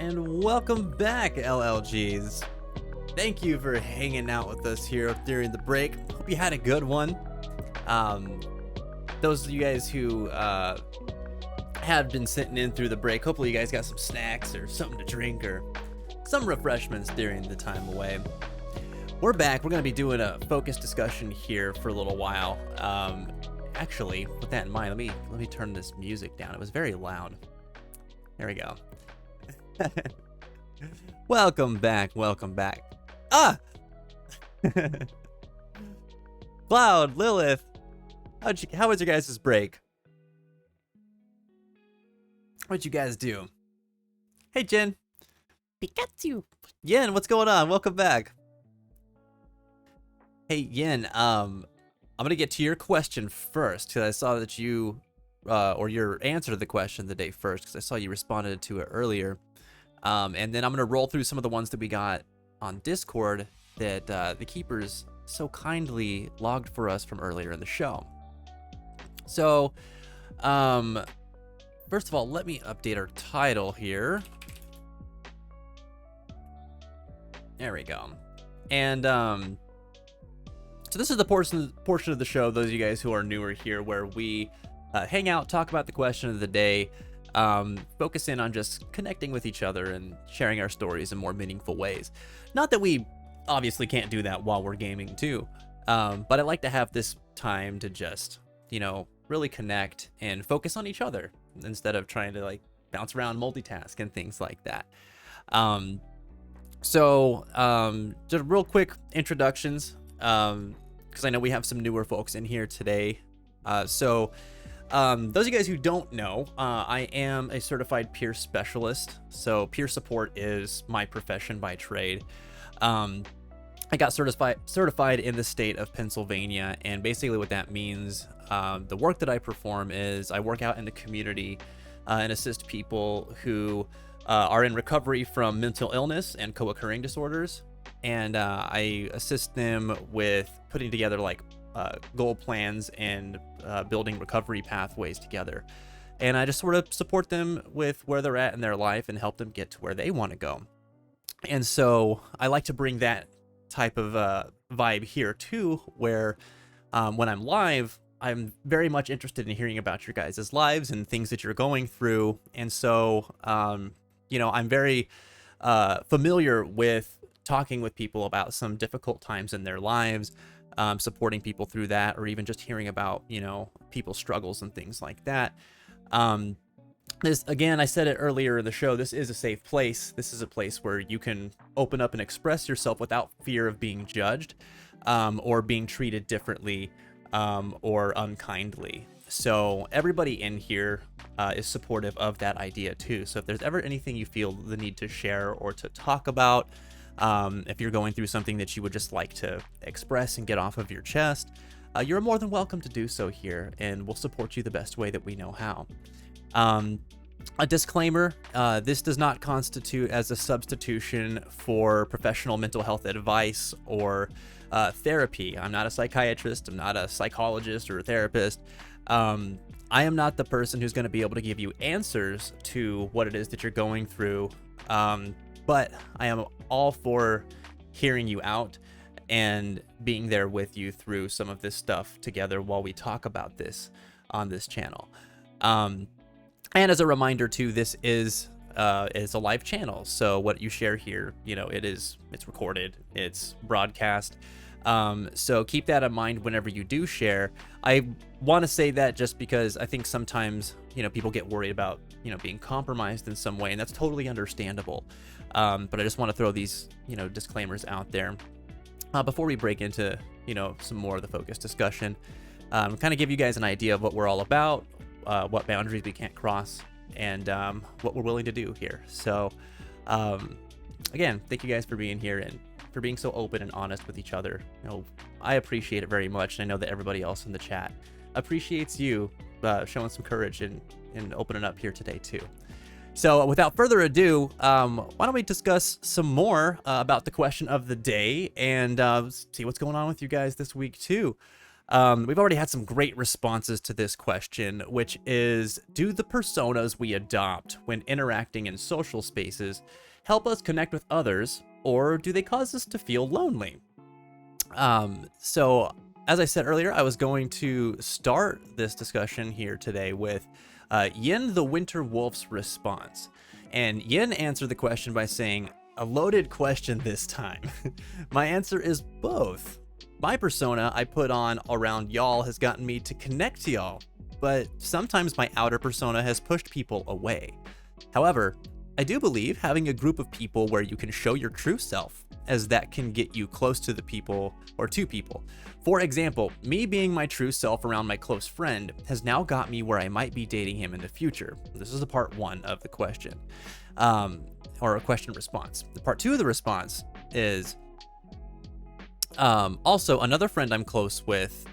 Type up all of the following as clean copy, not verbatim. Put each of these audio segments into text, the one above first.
and welcome back, LLGs. Thank you for hanging out with us here during the break. Hope you had a good one. Those of you guys who have been sitting in through the break, hopefully you guys got some snacks or something to drink or some refreshments during the time away. We're back. We're going to be doing a focused discussion here for a little while. Actually, with that in mind, let me turn this music down. It was very loud. There we go. Welcome back. Ah! Cloud, Lilith, how was your guys' break? What'd you guys do? Hey, Jen. Pikachu. Yen, what's going on? Welcome back. Hey, Yen, I'm gonna get to your question first, because I saw that you, or your answer to the question of the day first, because I saw you responded to it earlier. And then I'm gonna roll through some of the ones that we got on Discord that the keepers so kindly logged for us from earlier in the show. So, first of all, let me update our title here. There we go. And so this is the portion of the show, those of you guys who are newer here, where we hang out, talk about the question of the day, focus in on just connecting with each other and sharing our stories in more meaningful ways. Not that we obviously can't do that while we're gaming too, but I like to have this time to just, really connect and focus on each other instead of trying to like bounce around, multitask and things like that. So just real quick introductions, because I know we have some newer folks in here today. So those of you guys who don't know, I am a certified peer specialist. So peer support is my profession by trade. I got certified in the state of Pennsylvania, and basically what that means, the work that I perform is I work out in the community and assist people who are in recovery from mental illness and co-occurring disorders, and I assist them with putting together like goal plans and building recovery pathways together. And I just sort of support them with where they're at in their life and help them get to where they want to go. And so I like to bring that type of vibe here too, where when I'm live, I'm very much interested in hearing about your guys' lives and things that you're going through. And so, I'm very familiar with talking with people about some difficult times in their lives, supporting people through that, or even just hearing about, people's struggles and things like that. This, again, I said it earlier in the show, this is a safe place. This is a place where you can open up and express yourself without fear of being judged, or being treated differently, or unkindly. So everybody in here is supportive of that idea too. So if there's ever anything you feel the need to share or to talk about, if you're going through something that you would just like to express and get off of your chest, you're more than welcome to do so here, and we'll support you the best way that we know how. A disclaimer, this does not constitute as a substitution for professional mental health advice or therapy. I'm not a psychiatrist, I'm not a psychologist or a therapist. I am not the person who's going to be able to give you answers to what it is that you're going through, but I am all for hearing you out and being there with you through some of this stuff together while we talk about this on this channel. And as a reminder too, this is a live channel, so what you share here, it's recorded, it's broadcast. So keep that in mind whenever you do share. I want to say that just because I think sometimes, people get worried about, being compromised in some way, and that's totally understandable. But I just want to throw these, disclaimers out there before we break into, some more of the focused discussion. Kind of give you guys an idea of what we're all about, what boundaries we can't cross, and what we're willing to do here. So again, thank you guys for being here and for being so open and honest with each other. I appreciate it very much, and I know that everybody else in the chat appreciates you showing some courage and opening up here today too. So without further ado, why don't we discuss some more about the question of the day and see what's going on with you guys this week too. We've already had some great responses to this question, which is, do the personas we adopt when interacting in social spaces help us connect with others, or do they cause us to feel lonely? So as I said earlier, I was going to start this discussion here today with Yin the Winter Wolf's response. And Yin answered the question by saying, a loaded question this time. My answer is both. My persona I put on around y'all has gotten me to connect to y'all, but sometimes my outer persona has pushed people away. However, I do believe having a group of people where you can show your true self, as that can get you close to the people or to people. For example, me being my true self around my close friend has now got me where I might be dating him in the future. This is the part one of the question, or a question response. The part two of the response is, also another friend I'm close with,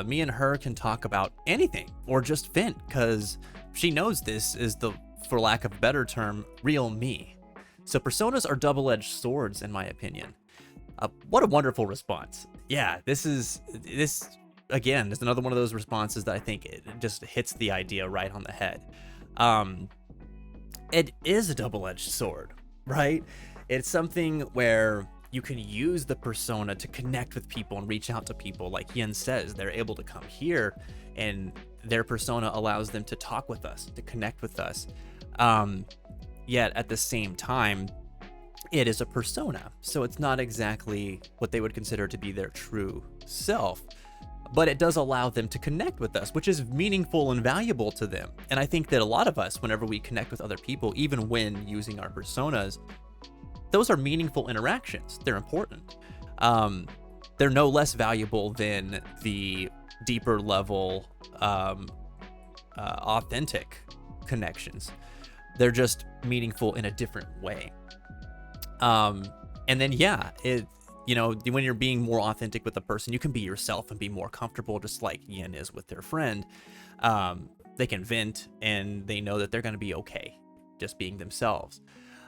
me and her can talk about anything or just vent, because she knows this is the, for lack of a better term, real me. So personas are double-edged swords, in my opinion. What a wonderful response. Yeah, this again is another one of those responses that I think it just hits the idea right on the head. It is a double-edged sword, right? It's something where you can use the persona to connect with people and reach out to people. Like Yin says, they're able to come here and their persona allows them to talk with us, to connect with us. Yet at the same time, it is a persona. So it's not exactly what they would consider to be their true self, but it does allow them to connect with us, which is meaningful and valuable to them. And I think that a lot of us, whenever we connect with other people, even when using our personas, those are meaningful interactions. They're important. They're no less valuable than the deeper level, authentic connections. They're just meaningful in a different way. And then, yeah, when you're being more authentic with a person, you can be yourself and be more comfortable, just like Yin is with their friend. They can vent and they know that they're going to be okay just being themselves.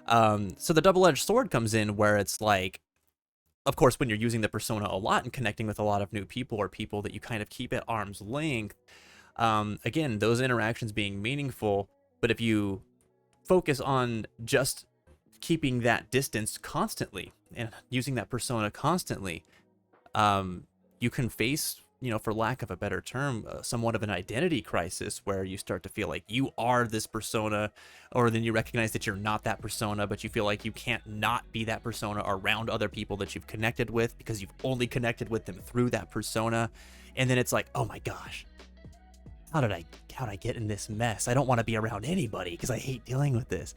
So the double-edged sword comes in where it's like, of course, when you're using the persona a lot and connecting with a lot of new people or people that you kind of keep at arm's length, again, those interactions being meaningful. But if you focus on just keeping that distance constantly and using that persona constantly, you can face, for lack of a better term, somewhat of an identity crisis where you start to feel like you are this persona, or then you recognize that you're not that persona, but you feel like you can't not be that persona around other people that you've connected with because you've only connected with them through that persona. And then it's like, oh my gosh, how'd I get in this mess? I don't want to be around anybody because I hate dealing with this.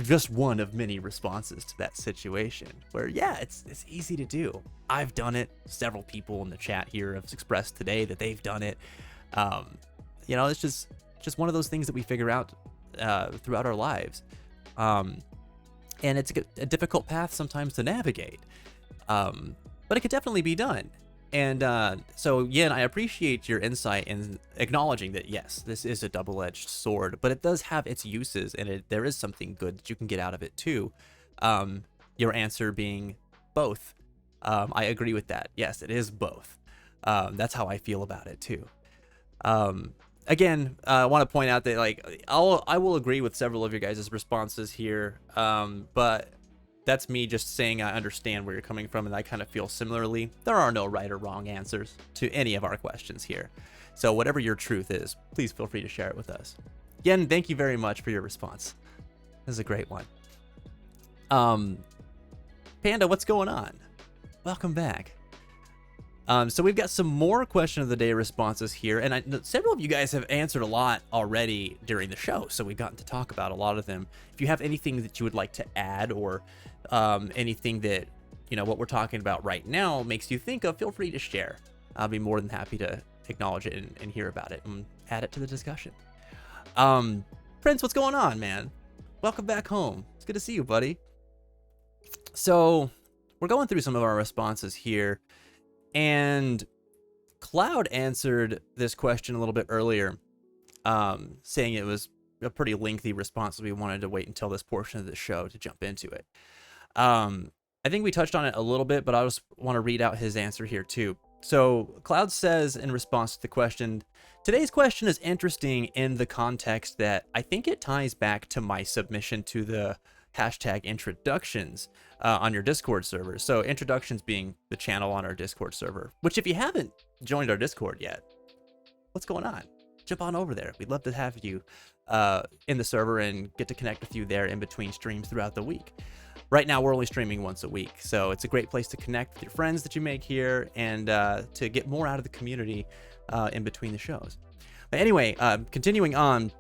Just one of many responses to that situation where, yeah, it's easy to do. I've done it. Several people in the chat here have expressed today that they've done it. It's just one of those things that we figure out throughout our lives. And it's a difficult path sometimes to navigate. But it could definitely be done. And so, Yin, I appreciate your insight in acknowledging that, yes, this is a double-edged sword, but it does have its uses, and there is something good that you can get out of it, too. Your answer being both. I agree with that. Yes, it is both. That's how I feel about it, too. Again, I want to point out that, I will agree with several of your guys' responses here, but that's me just saying I understand where you're coming from, and I kind of feel similarly. There are no right or wrong answers to any of our questions here. So whatever your truth is, please feel free to share it with us. Again, thank you very much for your response. This is a great one. Panda, what's going on? Welcome back. So we've got some more question of the day responses here, and several of you guys have answered a lot already during the show, so we've gotten to talk about a lot of them. If you have anything that you would like to add, or anything that, what we're talking about right now makes you think of, feel free to share. I'll be more than happy to acknowledge it and hear about it and add it to the discussion. Prince, what's going on, man? Welcome back home. It's good to see you, buddy. So we're going through some of our responses here. And Cloud answered this question a little bit earlier, saying it was a pretty lengthy response, so we wanted to wait until this portion of the show to jump into it. I think we touched on it a little bit, but I just want to read out his answer here too. So Cloud says in response to the question, today's question is interesting in the context that I think it ties back to my submission to the hashtag introductions on your Discord server. So introductions being the channel on our Discord server, which if you haven't joined our Discord yet, what's going on? Jump on over there. We'd love to have you in the server and get to connect with you there in between streams throughout the week. Right now, we're only streaming once a week, so it's a great place to connect with your friends that you make here and to get more out of the community in between the shows. But anyway, continuing on,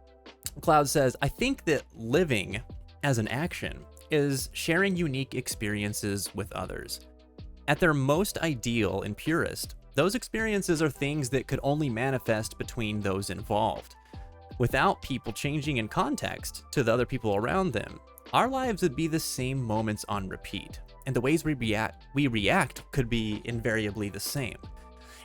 Cloud says, I think that living as an action is sharing unique experiences with others. At their most ideal and purest, those experiences are things that could only manifest between those involved. Without people changing in context to the other people around them, our lives would be the same moments on repeat, and the ways we react could be invariably the same.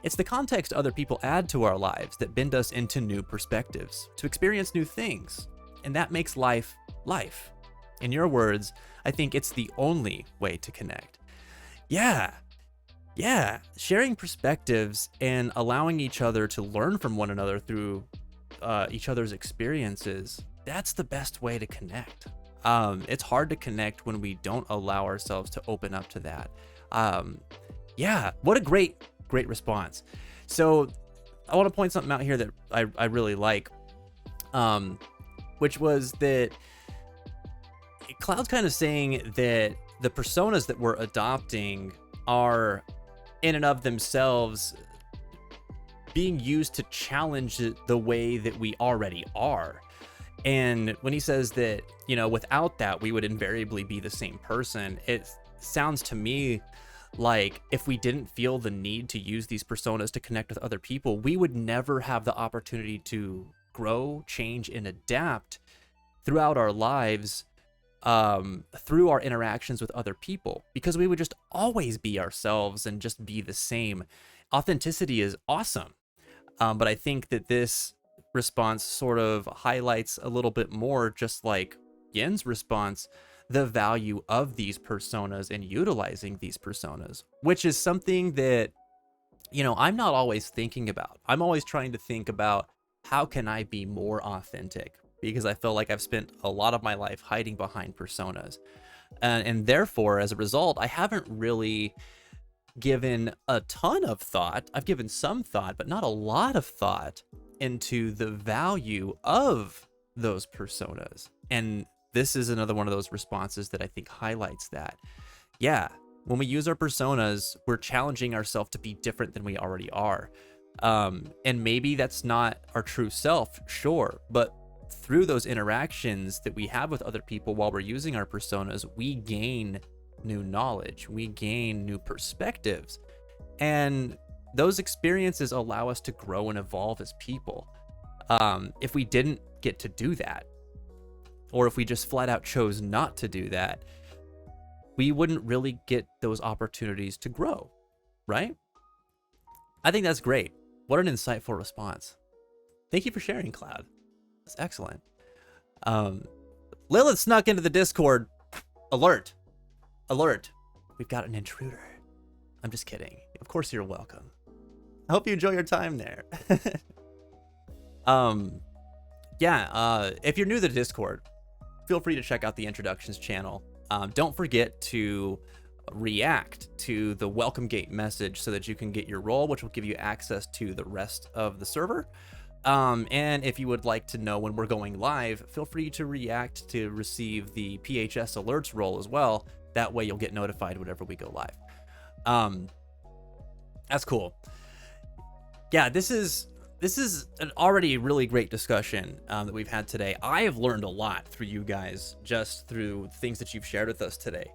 It's the context other people add to our lives that bend us into new perspectives, to experience new things, and that makes life life. In your words, I think it's the only way to connect. Yeah, sharing perspectives and allowing each other to learn from one another through each other's experiences, that's the best way to connect. It's hard to connect when we don't allow ourselves to open up to that. Yeah, what a great response. So I want to point something out here that I really like, which was that Cloud's kind of saying that the personas that we're adopting are in and of themselves being used to challenge the way that we already are. And when he says that, you know, without that, we would invariably be the same person, it sounds to me like if we didn't feel the need to use these personas to connect with other people, we would never have the opportunity to grow, change, and adapt throughout our lives through our interactions with other people, because we would just always be ourselves and just be the same. Authenticity is awesome. But I think that this response sort of highlights a little bit more, just like Yen's response, the value of these personas and utilizing these personas, which is something that, you know, I'm not always thinking about. I'm always trying to think about how can I be more authentic, because I feel like I've spent a lot of my life hiding behind personas. And therefore, as a result, I haven't really given a ton of thought. I've given some thought, but not a lot of thought into the value of those personas. And this is another one of those responses that I think highlights that. Yeah, when we use our personas, we're challenging ourselves to be different than we already are. And maybe that's not our true self, sure, but through those interactions that we have with other people while we're using our personas, we gain new knowledge, we gain new perspectives, and those experiences allow us to grow and evolve as people. If we didn't get to do that, or if we just flat out chose not to do that, we wouldn't really get those opportunities to grow, right? I think that's great. What an insightful response. Thank you for sharing, Cloud. That's excellent. Lilith snuck into the Discord. Alert. We've got an intruder. I'm just kidding. Of course you're welcome. I hope you enjoy your time there. If you're new to the Discord, feel free to check out the introductions channel. Don't forget to react to the welcome gate message so that you can get your role, which will give you access to the rest of the server. And if you would like to know when we're going live, feel free to react to receive the PHS alerts role as well. That way you'll get notified whenever we go live. That's cool. Yeah, this is an already really great discussion that we've had today. I have learned a lot through you guys, just through things that you've shared with us today.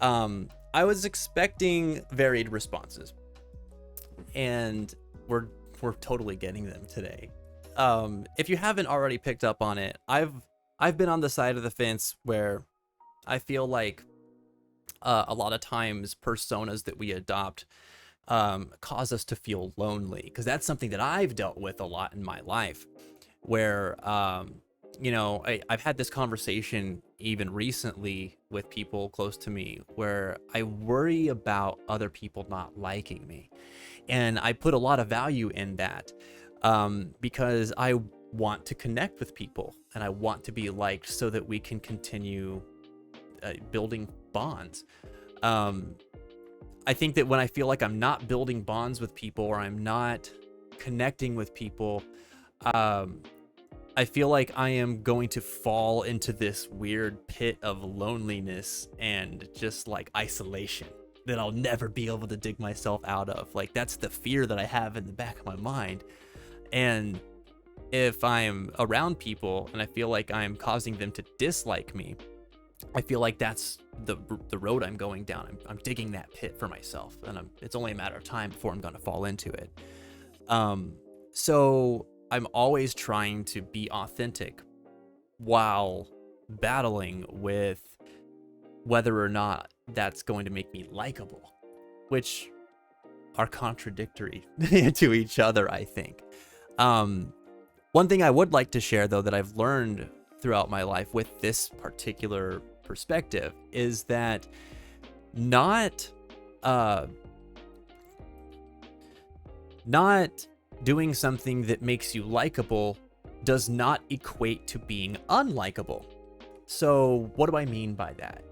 I was expecting varied responses, and we're totally getting them today. If you haven't already picked up on it, I've been on the side of the fence where I feel like a lot of times personas that we adopt cause us to feel lonely, because that's something that I've dealt with a lot in my life, where you know, I've had this conversation even recently with people close to me where I worry about other people not liking me. And I put a lot of value in that, because I want to connect with people and I want to be liked so that we can continue building bonds. I think that when I feel like I'm not building bonds with people or I'm not connecting with people, I feel like I am going to fall into this weird pit of loneliness and just like isolation that I'll never be able to dig myself out of. Like, that's the fear that I have in the back of my mind. And if I'm around people and I feel like I'm causing them to dislike me, I feel like that's the road I'm going down. I'm digging that pit for myself, and it's only a matter of time before I'm going to fall into it. So I'm always trying to be authentic while battling with whether or not that's going to make me likable, which are contradictory to each other, I think. One thing I would like to share, though, that I've learned throughout my life with this particular perspective is that not doing something that makes you likable does not equate to being unlikable. So what do I mean by that?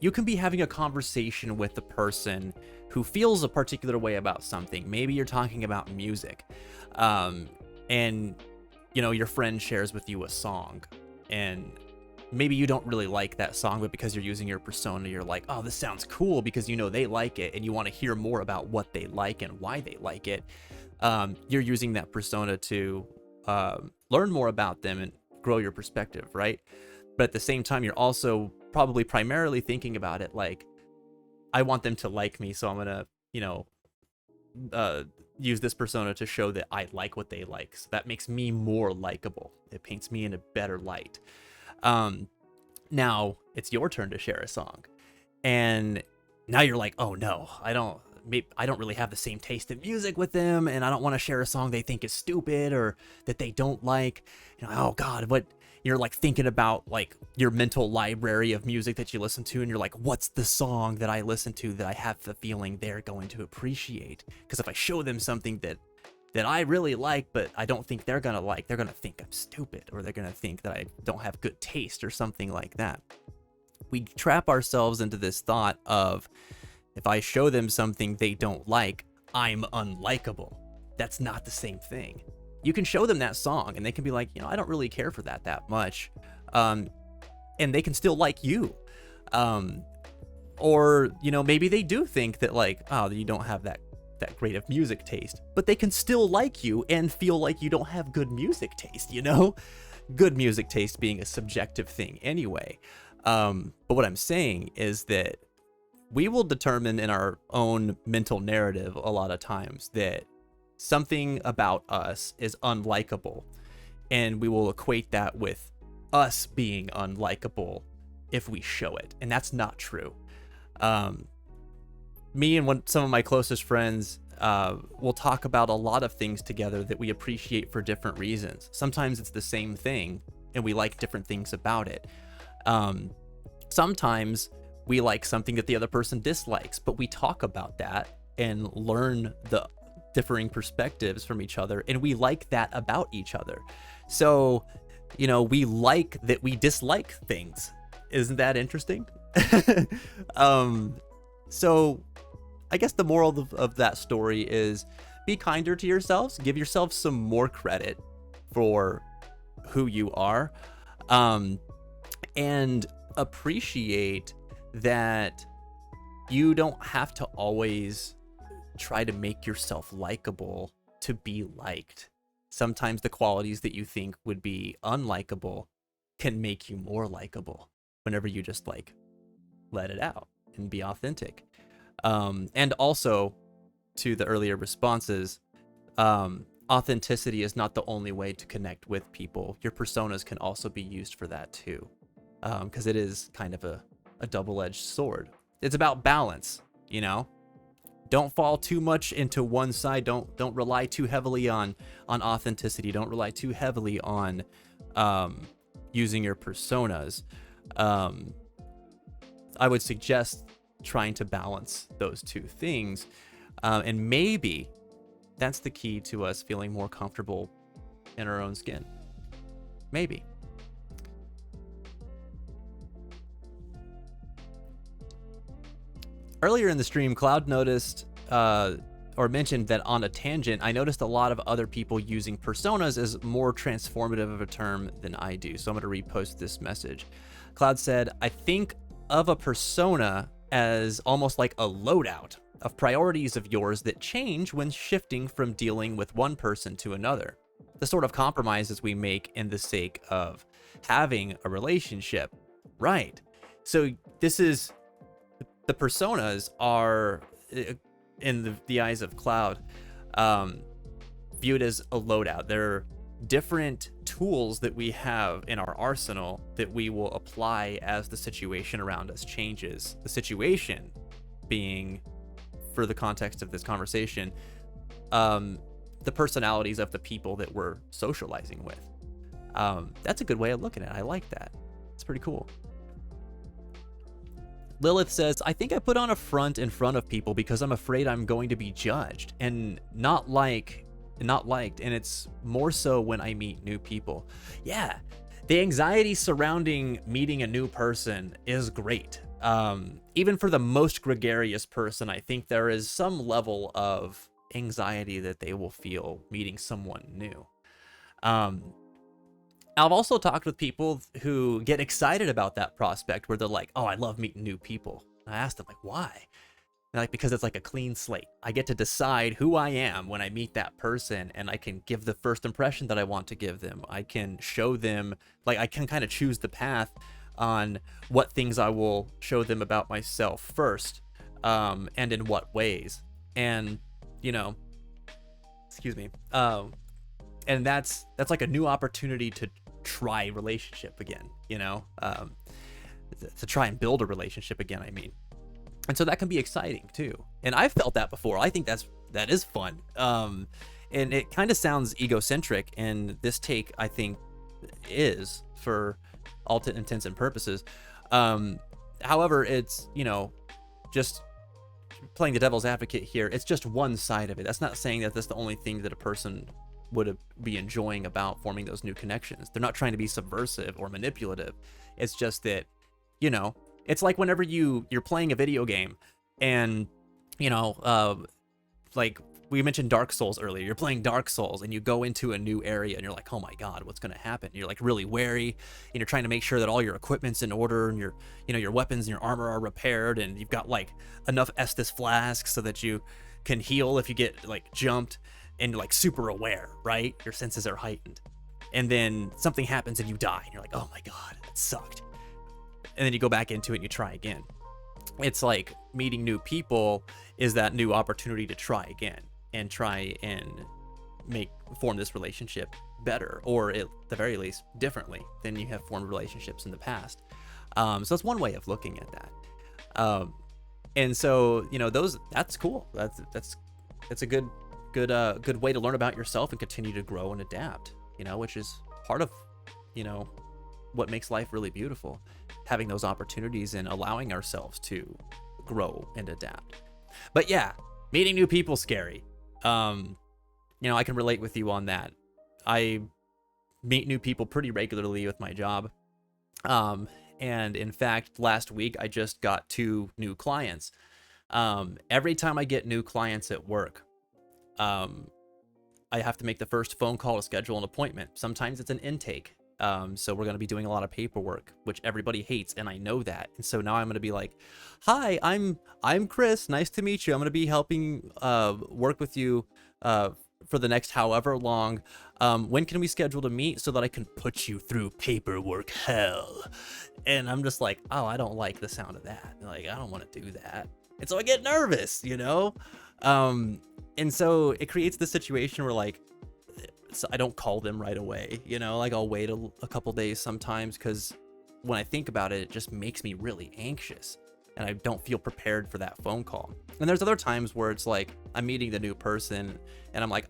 You can be having a conversation with a person who feels a particular way about something. Maybe you're talking about music, and you know, your friend shares with you a song, and maybe you don't really like that song, but because you're using your persona, you're like, oh, this sounds cool, because you know they like it and you want to hear more about what they like and why they like it. You're using that persona to learn more about them and grow your perspective, right? But at the same time, you're also probably primarily thinking about it like, I want them to like me, so I'm gonna, you know, use this persona to show that I like what they like. So that makes me more likable. It paints me in a better light. Now it's your turn to share a song, and now you're like, oh no, I don't really have the same taste in music with them, and I don't want to share a song they think is stupid or that they don't like. You know, oh God, what? You're like thinking about like your mental library of music that you listen to, and you're like, what's the song that I listen to that I have the feeling they're going to appreciate? Because if I show them something that I really like, but I don't think they're gonna like, they're gonna think I'm stupid, or they're gonna think that I don't have good taste or something like that. We trap ourselves into this thought of, if I show them something they don't like, I'm unlikable. That's not the same thing. You can show them that song and they can be like, you know, I don't really care for that much. And they can still like you. Or, you know, maybe they do think that like, oh, you don't have that great of music taste, but they can still like you and feel like you don't have good music taste, you know? Good music taste being a subjective thing anyway. But what I'm saying is that we will determine in our own mental narrative a lot of times that something about us is unlikable, and we will equate that with us being unlikable if we show it, and that's not true. Me and some of my closest friends will talk about a lot of things together that we appreciate for different reasons. Sometimes it's the same thing and we like different things about it. Sometimes we like something that the other person dislikes, but we talk about that and learn the differing perspectives from each other, and we like that about each other. So, you know, we like that we dislike things. Isn't that interesting? So I guess the moral of that story is, be kinder to yourselves, give yourselves some more credit for who you are, and appreciate that you don't have to always try to make yourself likable to be liked. Sometimes the qualities that you think would be unlikable can make you more likable whenever you just like let it out and be authentic. And also, to the earlier responses, authenticity is not the only way to connect with people. Your personas can also be used for that too, because it is kind of a double-edged sword. It's about balance, you know? Don't fall too much into one side. Don't rely too heavily on authenticity. Don't rely too heavily on using your personas. I would suggest trying to balance those two things. And maybe that's the key to us feeling more comfortable in our own skin. Maybe. Earlier in the stream, Cloud noticed or mentioned that on a tangent, I noticed a lot of other people using personas as more transformative of a term than I do. So I'm going to repost this message. Cloud said, I think of a persona as almost like a loadout of priorities of yours that change when shifting from dealing with one person to another. The sort of compromises we make in the sake of having a relationship. Right. So this is, the personas are, in the eyes of Cloud, viewed as a loadout. They're different tools that we have in our arsenal that we will apply as the situation around us changes. The situation being, for the context of this conversation, the personalities of the people that we're socializing with. That's a good way of looking at it. I like that. It's pretty cool. Lilith says, I think I put on a front in front of people because I'm afraid I'm going to be judged and not liked, and it's more so when I meet new people. Yeah, the anxiety surrounding meeting a new person is great. Even for the most gregarious person, I think there is some level of anxiety that they will feel meeting someone new. I've also talked with people who get excited about that prospect where they're like, oh, I love meeting new people. And I asked them, like, why? They're like, because it's like a clean slate. I get to decide who I am when I meet that person, and I can give the first impression that I want to give them. I can show them, like, I can kind of choose the path on what things I will show them about myself first, and in what ways. And, you know, excuse me. And that's like a new opportunity to try relationship again, you know, to try and build a relationship again, I mean. And so that can be exciting too. And I've felt that before. I think that is fun. And it kind of sounds egocentric, and this take, I think, is for all intents and purposes. However, it's, you know, just playing the devil's advocate here. It's just one side of it. That's not saying that that's the only thing that a person would be enjoying about forming those new connections. They're not trying to be subversive or manipulative. It's just that, you know, it's like whenever you're playing a video game and, you know, like we mentioned Dark Souls earlier. You're playing Dark Souls and you go into a new area and you're like, oh my God, what's going to happen? You're like really wary, and you're trying to make sure that all your equipment's in order and your weapons and your armor are repaired, and you've got like enough Estus flasks so that you can heal if you get like jumped, and you're like super aware, right? Your senses are heightened. And then something happens and you die and you're like, oh my God, that sucked. And then you go back into it and you try again. It's like meeting new people is that new opportunity to try again and try and form this relationship better, or at the very least differently than you have formed relationships in the past. So that's one way of looking at that. And so, you know, that's cool. That's a good way to learn about yourself and continue to grow and adapt, you know, which is part of, you know, what makes life really beautiful, having those opportunities and allowing ourselves to grow and adapt. But yeah, meeting new people scary. You know, I can relate with you on that. I meet new people pretty regularly with my job. And in fact, last week I just got 2 new clients. Every time I get new clients at work, I have to make the first phone call to schedule an appointment. Sometimes it's an intake. So we're going to be doing a lot of paperwork, which everybody hates, and I know that. And so now I'm going to be like, hi, I'm Chris. Nice to meet you. I'm going to be helping work with you for the next however long. When can we schedule to meet so that I can put you through paperwork hell? And I'm just like, oh, I don't like the sound of that. Like, I don't want to do that. And so I get nervous, you know? And so it creates this situation where, like, so I don't call them right away, you know, like I'll wait a couple days sometimes, because when I think about it, it just makes me really anxious and I don't feel prepared for that phone call. And there's other times where it's like I'm meeting the new person and I'm like,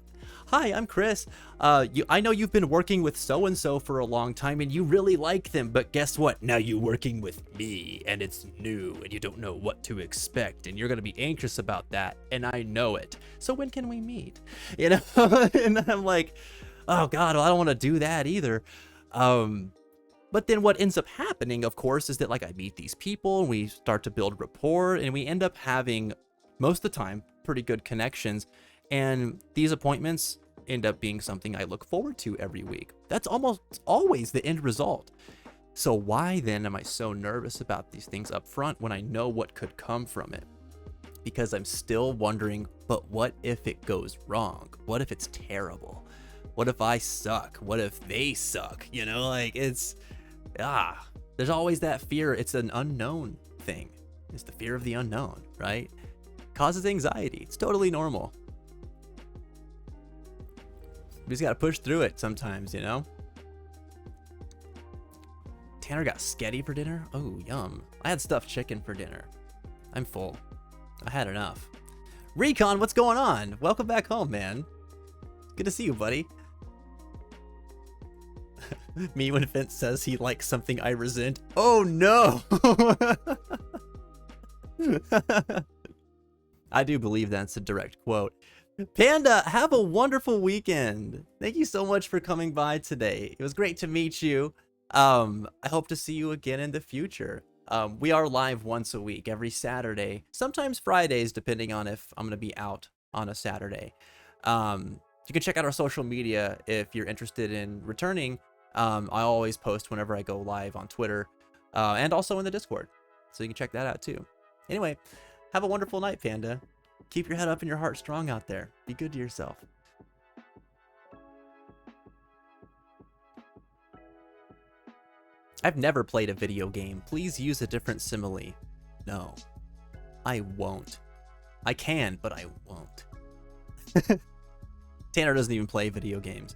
Hi, I'm Chris. I know you've been working with so-and-so for a long time and you really like them, but guess what? Now you're working with me and it's new and you don't know what to expect and you're going to be anxious about that. And I know it. So when can we meet? You know, and I'm like, oh God, well, I don't want to do that either. But then what ends up happening, of course, is that like I meet these people and we start to build rapport and we end up having most of the time pretty good connections. And these appointments end up being something I look forward to every week. That's almost always the end result. So why then am I so nervous about these things up front when I know what could come from it? Because I'm still wondering, but what if it goes wrong? What if it's terrible? What if I suck? What if they suck? You know, like there's always that fear. It's an unknown thing. It's the fear of the unknown, right? Causes anxiety. It's totally normal. We just gotta push through it sometimes, you know? Tanner got sketty for dinner? Oh, yum. I had stuffed chicken for dinner. I'm full. I had enough. Recon, what's going on? Welcome back home, man. Good to see you, buddy. Me when Vince says he likes something I resent. Oh, no! I do believe that's a direct quote. Panda, have a wonderful weekend. Thank you so much for coming by today. It was great to meet you. I hope to see you again in the future. We are live once a week, every Saturday, sometimes Fridays, depending on if I'm going to be out on a Saturday. You can check out our social media if you're interested in returning. I always post whenever I go live on Twitter and also in the Discord. So you can check that out too. Anyway, have a wonderful night, Panda. Keep your head up and your heart strong out there. Be good to yourself. I've never played a video game. Please use a different simile. No, I won't. I can, but I won't. Tanner doesn't even play video games.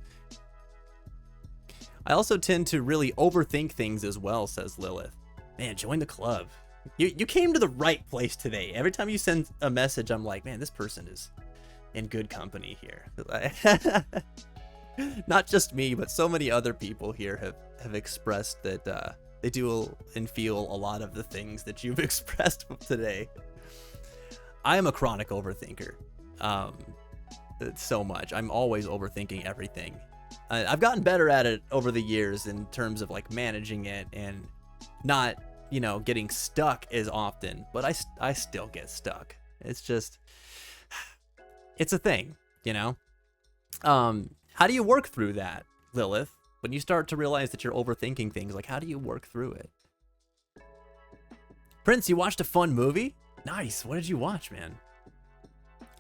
I also tend to really overthink things as well, says Lilith. Man, join the club. You came to the right place today. Every time you send a message, I'm like, man, this person is in good company here. Not just me, but so many other people here have expressed that they do and feel a lot of the things that you've expressed today. I am a chronic overthinker. So much. I'm always overthinking everything. I've gotten better at it over the years in terms of like managing it and not, you know, getting stuck as often, but I still get stuck. It's just, it's a thing, you know? How do you work through that, Lilith? When you start to realize that you're overthinking things, like how do you work through it? Prince, you watched a fun movie? Nice. What did you watch, man?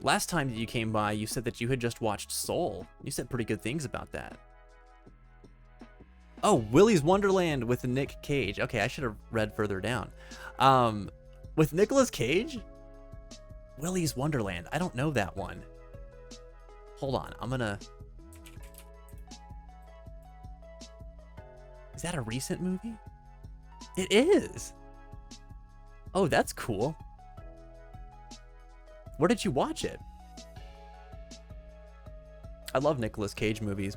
Last time that you came by, you said that you had just watched Soul. You said pretty good things about that. Oh, Willy's Wonderland with Nick Cage. Okay, I should have read further down. With Nicolas Cage? Willy's Wonderland. I don't know that one. Hold on, I'm gonna... Is that a recent movie? It is! Oh, that's cool. Where did you watch it? I love Nicolas Cage movies.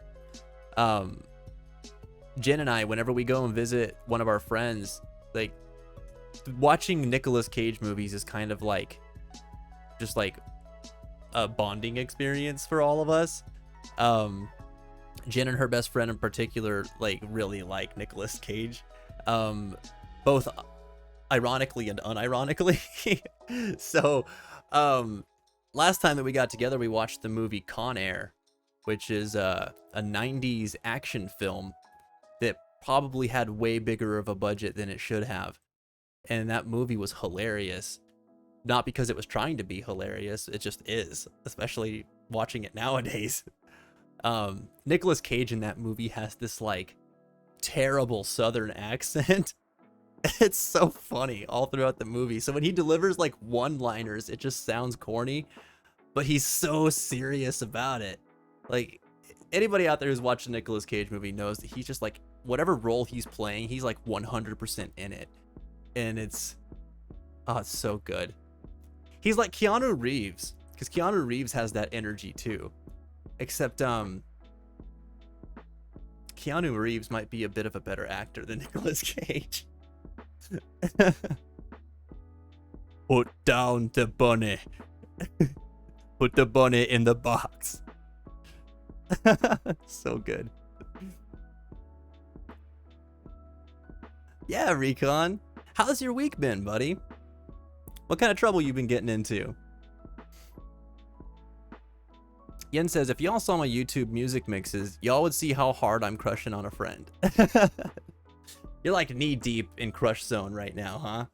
Jen and I, whenever we go and visit one of our friends, like, watching Nicolas Cage movies is kind of like, just like a bonding experience for all of us. Jen and her best friend in particular, like, really like Nicolas Cage. Both ironically and unironically. So, last time that we got together, we watched the movie Con Air, which is a 90s action film that probably had way bigger of a budget than it should have. And that movie was hilarious. Not because it was trying to be hilarious, it just is, especially watching it nowadays. Nicolas Cage in that movie has this like terrible southern accent. It's so funny all throughout the movie. So when he delivers like one-liners, it just sounds corny, but he's so serious about it. Like, anybody out there who's watched a Nicolas Cage movie knows that he's just like, whatever role he's playing, he's like 100% in it. And it's so good. He's like Keanu Reeves, because Keanu Reeves has that energy too. Except Keanu Reeves might be a bit of a better actor than Nicolas Cage. Put down the bunny. Put the bunny in the box. So good. Yeah, Recon. How's your week been, buddy? What kind of trouble you been getting into? Yen says, if y'all saw my YouTube music mixes, y'all would see how hard I'm crushing on a friend. You're like knee deep in Crush Zone right now, huh?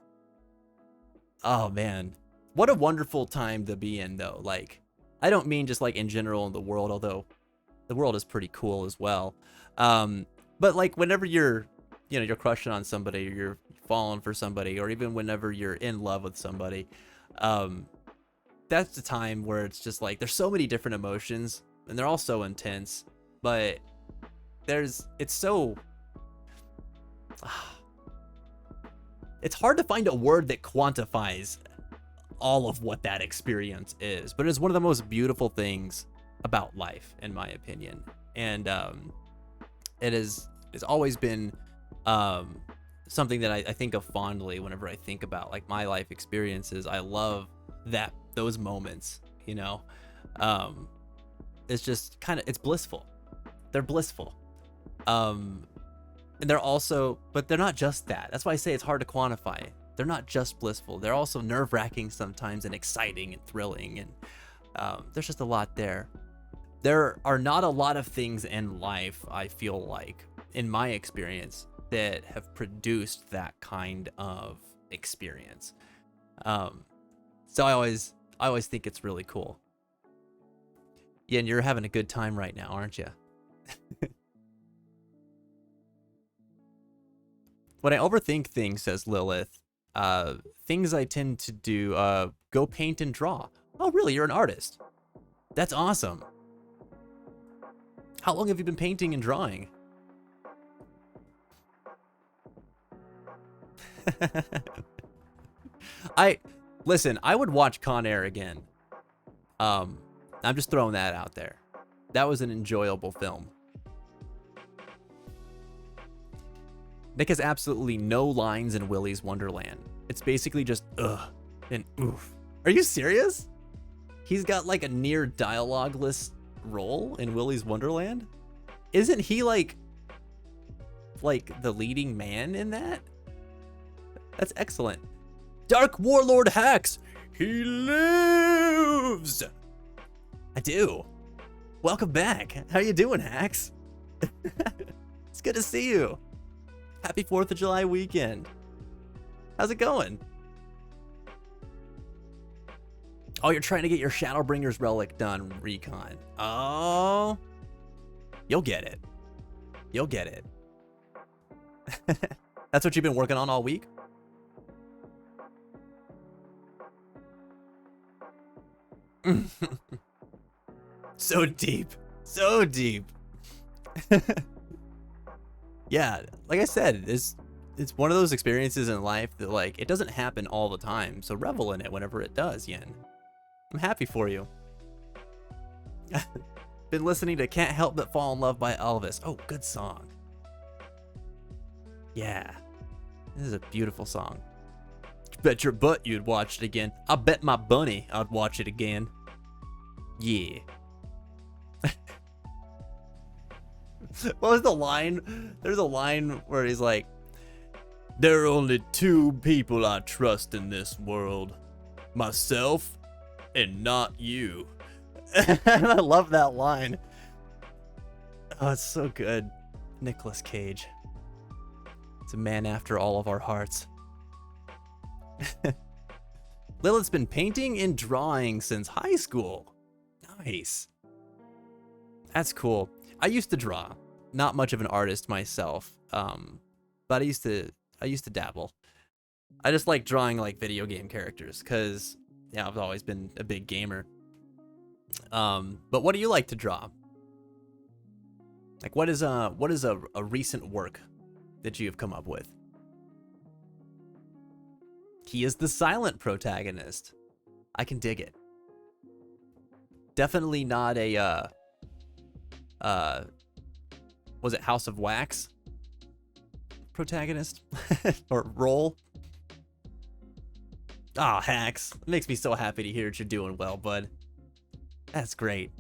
Oh, man. What a wonderful time to be in, though. Like, I don't mean just like in general in the world, although the world is pretty cool as well. But like whenever you're crushing on somebody, or you're falling for somebody, or even whenever you're in love with somebody, that's the time where it's just like there's so many different emotions and they're all so intense, but it's so it's hard to find a word that quantifies all of what that experience is, but it's one of the most beautiful things about life, in my opinion. And it's always been something that I think of fondly whenever I think about like my life experiences. I love those moments, you know. It's just it's blissful. They're blissful. And they're also, but they're not just that. That's why I say it's hard to quantify. They're not just blissful. They're also nerve-wracking sometimes, and exciting and thrilling, and there's just a lot there. There are not a lot of things in life, I feel like, in my experience, that have produced that kind of experience. So I always think it's really cool. Yeah, and you're having a good time right now, aren't you? When I overthink things, says Lilith, things I tend to do, go paint and draw. Oh, really? You're an artist? That's awesome. How long have you been painting and drawing? Listen, I would watch Con Air again. I'm just throwing that out there. That was an enjoyable film. Nick has absolutely no lines in Willy's Wonderland. It's basically just ugh and oof. Are you serious? He's got like a near dialogueless role in Willy's Wonderland? Isn't he like the leading man in that? That's excellent. Dark Warlord Hacks, he lives. I do. Welcome back. How you doing, Hacks? It's good to see you. Happy 4th of July weekend. How's it going? Oh, you're trying to get your Shadowbringers relic done, Recon. Oh, you'll get it. You'll get it. That's what you've been working on all week? So deep. So deep. Yeah, like I said, it's one of those experiences in life that like it doesn't happen all the time. So revel in it whenever it does, Yen. I'm happy for you. Been listening to Can't Help But Fall in Love by Elvis. Oh, good song. Yeah. This is a beautiful song. Bet your butt you'd watch it again. I bet my bunny I'd watch it again. Yeah. What was the line? There's a line where he's like, there are only two people I trust in this world. Myself and not you. I love that line. Oh, it's so good. Nicolas Cage. It's a man after all of our hearts. Lilith's been painting and drawing since high school. Nice. That's cool. I used to draw. Not much of an artist myself, but I used to dabble. I just like drawing like video game characters because yeah, I've always been a big gamer. But what do you like to draw? Like what is a recent work that you have come up with? He is the silent protagonist. I can dig it. Definitely not a uh, was it House of Wax protagonist or role? Ah, Hacks. It makes me so happy to hear that you're doing well, bud. That's great.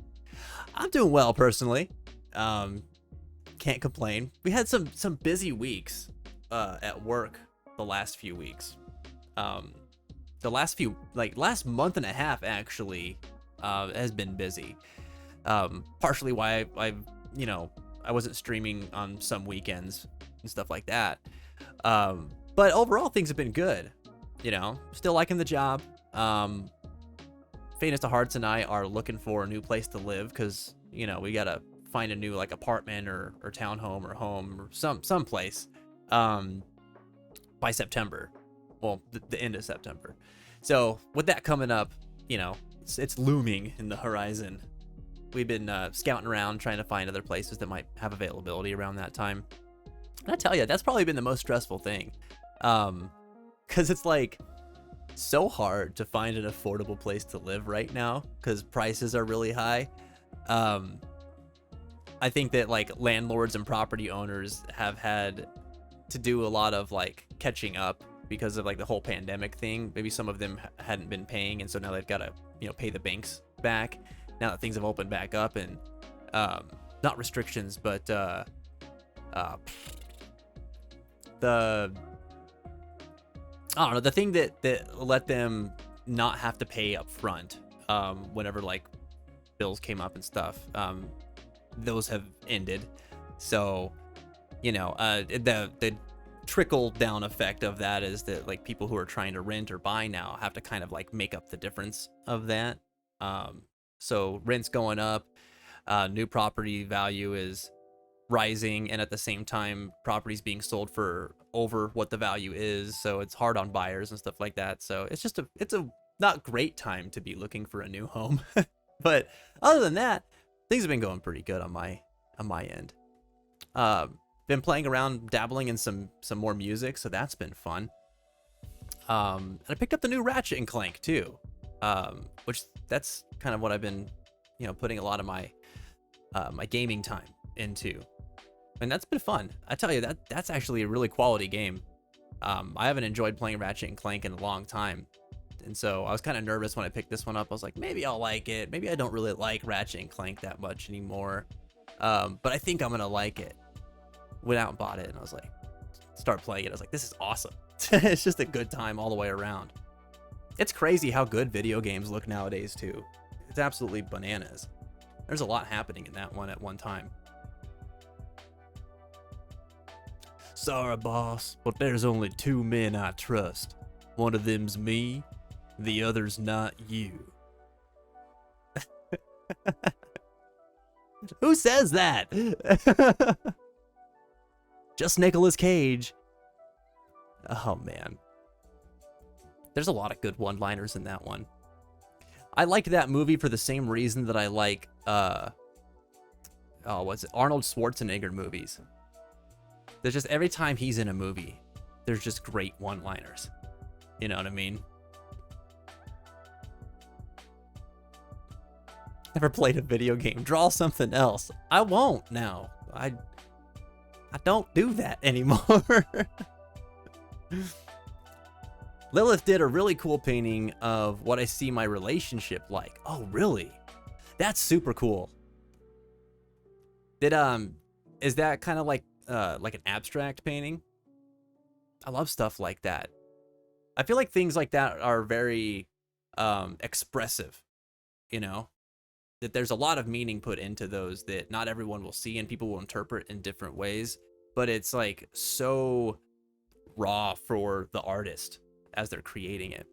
I'm doing well personally. Can't complain. We had some busy weeks at work the last few weeks. The last month and a half actually has been busy. Partially why I wasn't streaming on some weekends and stuff like that. But overall things have been good. Still liking the job. Faintest of Hearts and I are looking for a new place to live because we gotta find a new apartment or townhome or home or some place by September. Well, the end of September. So with that coming up, it's looming in the horizon. We've been scouting around trying to find other places that might have availability around that time. And I tell you, that's probably been the most stressful thing. Because it's so hard to find an affordable place to live right now because prices are really high. I think that landlords and property owners have had to do a lot of catching up because of the whole pandemic thing. Maybe some of them hadn't been paying, and so now they've got to pay the banks back now that things have opened back up. And not restrictions, but the I don't know, the thing that let them not have to pay up front whenever bills came up and stuff, those have ended. So the trickle down effect of that is that people who are trying to rent or buy now have to kind of make up the difference of that. So rent's going up, new property value is rising, and at the same time properties being sold for over what the value is, so it's hard on buyers and stuff like that. So it's a not great time to be looking for a new home. But other than that, things have been going pretty good on my end. Been playing around, dabbling in some more music, so that's been fun. And I picked up the new Ratchet and Clank too, which that's kind of what I've been putting a lot of my my gaming time into. And that's been fun. I tell you, that's actually a really quality game. I haven't enjoyed playing Ratchet and Clank in a long time. And so I was kind of nervous when I picked this one up. I was like, maybe I'll like it. Maybe I don't really like Ratchet and Clank that much anymore. But I think I'm going to like it. Went out and bought it, and I was like, start playing it. I was like, this is awesome. It's just a good time all the way around. It's crazy how good video games look nowadays, too. It's absolutely bananas. There's a lot happening in that one at one time. Sorry, boss, but there's only two men I trust. One of them's me, the other's not you. Who says that? Just Nicolas Cage. Oh, man. There's a lot of good one-liners in that one. I liked that movie for the same reason that I like, Arnold Schwarzenegger movies. There's just, every time he's in a movie, there's just great one-liners. You know what I mean? Never played a video game. Draw something else. I won't now. I don't do that anymore. Lilith did a really cool painting of what I see my relationship like. Oh, really? That's super cool. Is that kind of like an abstract painting? I love stuff like that. I feel like things like that are very expressive, that there's a lot of meaning put into those that not everyone will see and people will interpret in different ways, but it's so raw for the artist as they're creating it.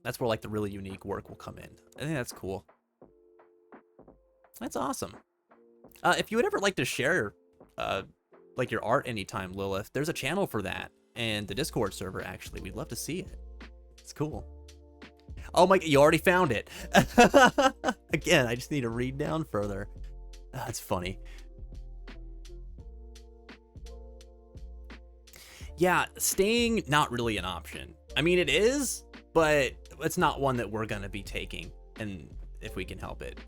That's where the really unique work will come in. I think that's cool. That's awesome. If you would ever like to share your art anytime, Lilith, there's a channel for that, and the Discord server, actually. We'd love to see it. It's cool. Oh my, you already found it. Again, I just need to read down further. That's funny. Yeah, staying, not really an option. I mean, it is, but it's not one that we're gonna be taking, and if we can help it.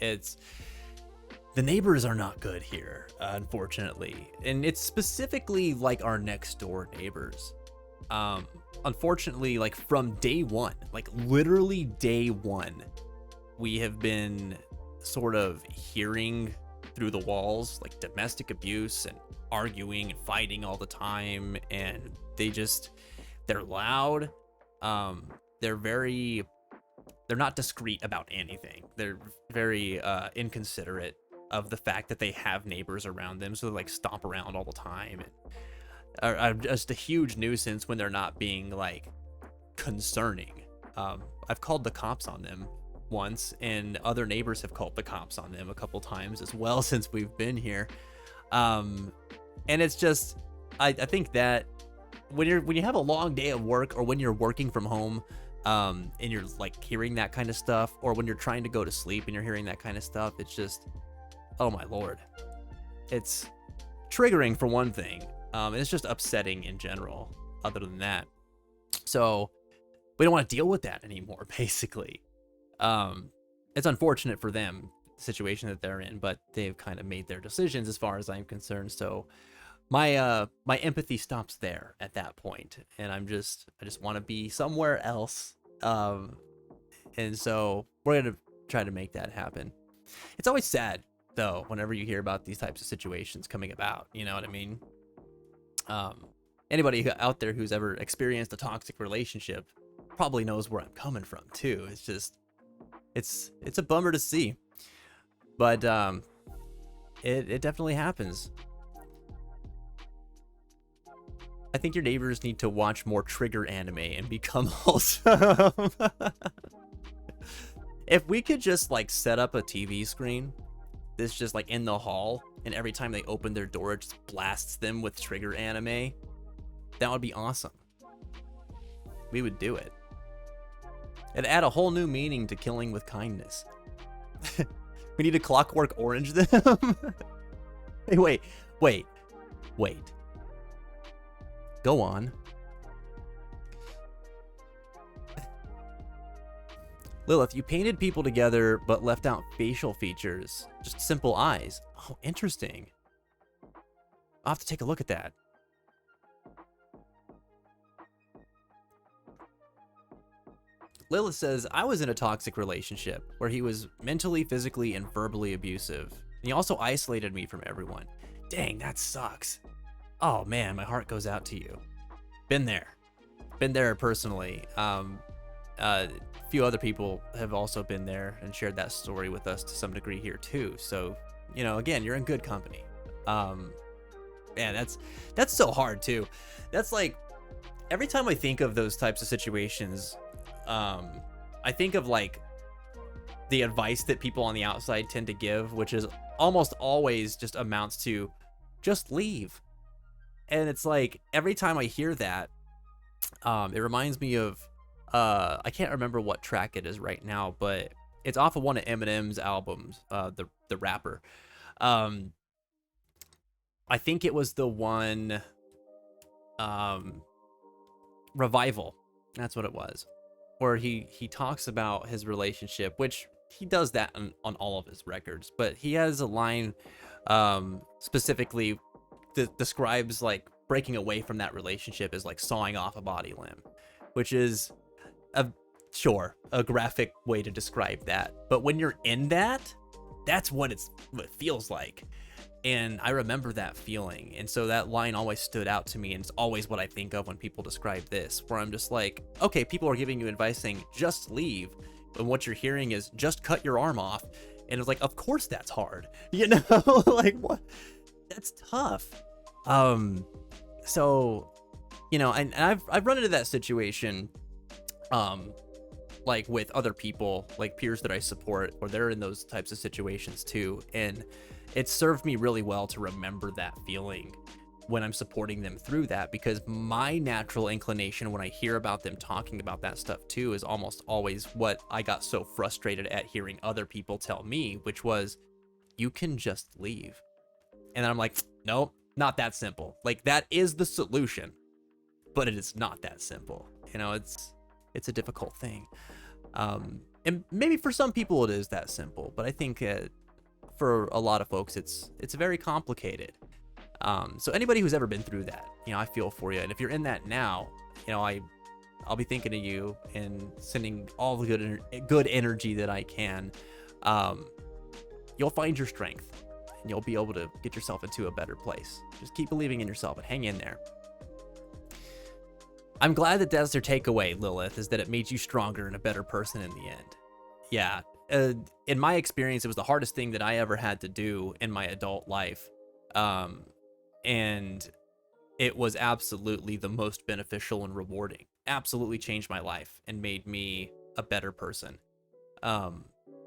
the neighbors are not good here, unfortunately. And it's specifically like our next door neighbors. Unfortunately, like from day one, like literally day one, we have been sort of hearing through the walls like domestic abuse and arguing and fighting all the time. And they're loud. They're not discreet about anything. They're very inconsiderate of the fact that they have neighbors around them, so they like stomp around all the time and are just a huge nuisance when they're not being like concerning. I've called the cops on them once, and other neighbors have called the cops on them a couple times as well since we've been here. And it's just, I think that when you have a long day of work, or when you're working from home, and you're like hearing that kind of stuff, or when you're trying to go to sleep and you're hearing that kind of stuff, it's just, oh my lord, it's triggering for one thing. And it's just upsetting in general other than that. So we don't want to deal with that anymore, basically. It's unfortunate for them, the situation that they're in, but they've kind of made their decisions as far as I'm concerned. So my empathy stops there at that point, and I just want to be somewhere else. And so we're gonna try to make that happen. It's always sad though whenever you hear about these types of situations coming about, you know what I mean? Anybody out there who's ever experienced a toxic relationship probably knows where I'm coming from too. It's just, it's a bummer to see, but it definitely happens. I think your neighbors need to watch more trigger anime and become wholesome. If we could just like set up a TV screen that's just like in the hall, and every time they open their door, it just blasts them with trigger anime, that would be awesome. We would do it. It'd add a whole new meaning to killing with kindness. We need to Clockwork Orange them. Hey, wait. Go on. Lilith, you painted people together but left out facial features. Just simple eyes. Oh, interesting. I'll have to take a look at that. Lilith says, I was in a toxic relationship where he was mentally, physically, and verbally abusive. And he also isolated me from everyone. Dang, that sucks. Oh man, my heart goes out to you. Been there personally. A few other people have also been there and shared that story with us to some degree here too. So, you know, again, you're in good company. Man, that's so hard too. That's like, every time I think of those types of situations, I think of like the advice that people on the outside tend to give, which is almost always just amounts to just leave. And it's like, every time I hear that, it reminds me of, I can't remember what track it is right now, but it's off of one of Eminem's albums, the rapper. I think it was the one, Revival. That's what it was. Where he talks about his relationship, which he does that on all of his records, but he has a line specifically that describes like breaking away from that relationship as like sawing off a body limb, which is a graphic way to describe that. But when you're in that, that's what it feels like. And I remember that feeling. And so that line always stood out to me. And it's always what I think of when people describe this, where I'm just like, okay, people are giving you advice saying, just leave. And what you're hearing is just cut your arm off. And it's like, of course that's hard. You know, like what? That's tough. So, you know, and I've run into that situation, like with other people, like peers that I support, or they're in those types of situations too. And it's served me really well to remember that feeling when I'm supporting them through that, because my natural inclination when I hear about them talking about that stuff too is almost always what I got so frustrated at hearing other people tell me, which was, you can just leave. And then I'm like, nope, not that simple. Like, that is the solution, but it is not that simple. You know, it's a difficult thing. And maybe for some people it is that simple, but I think for a lot of folks, it's very complicated. So anybody who's ever been through that, you know, I feel for you. And if you're in that now, you know, I'll be thinking of you and sending all the good energy that I can. You'll find your strength and you'll be able to get yourself into a better place. Just keep believing in yourself and hang in there. I'm glad that that's their takeaway, Lilith, is that it made you stronger and a better person in the end. Yeah. In my experience, it was the hardest thing that I ever had to do in my adult life. And it was absolutely the most beneficial and rewarding. Absolutely changed my life and made me a better person.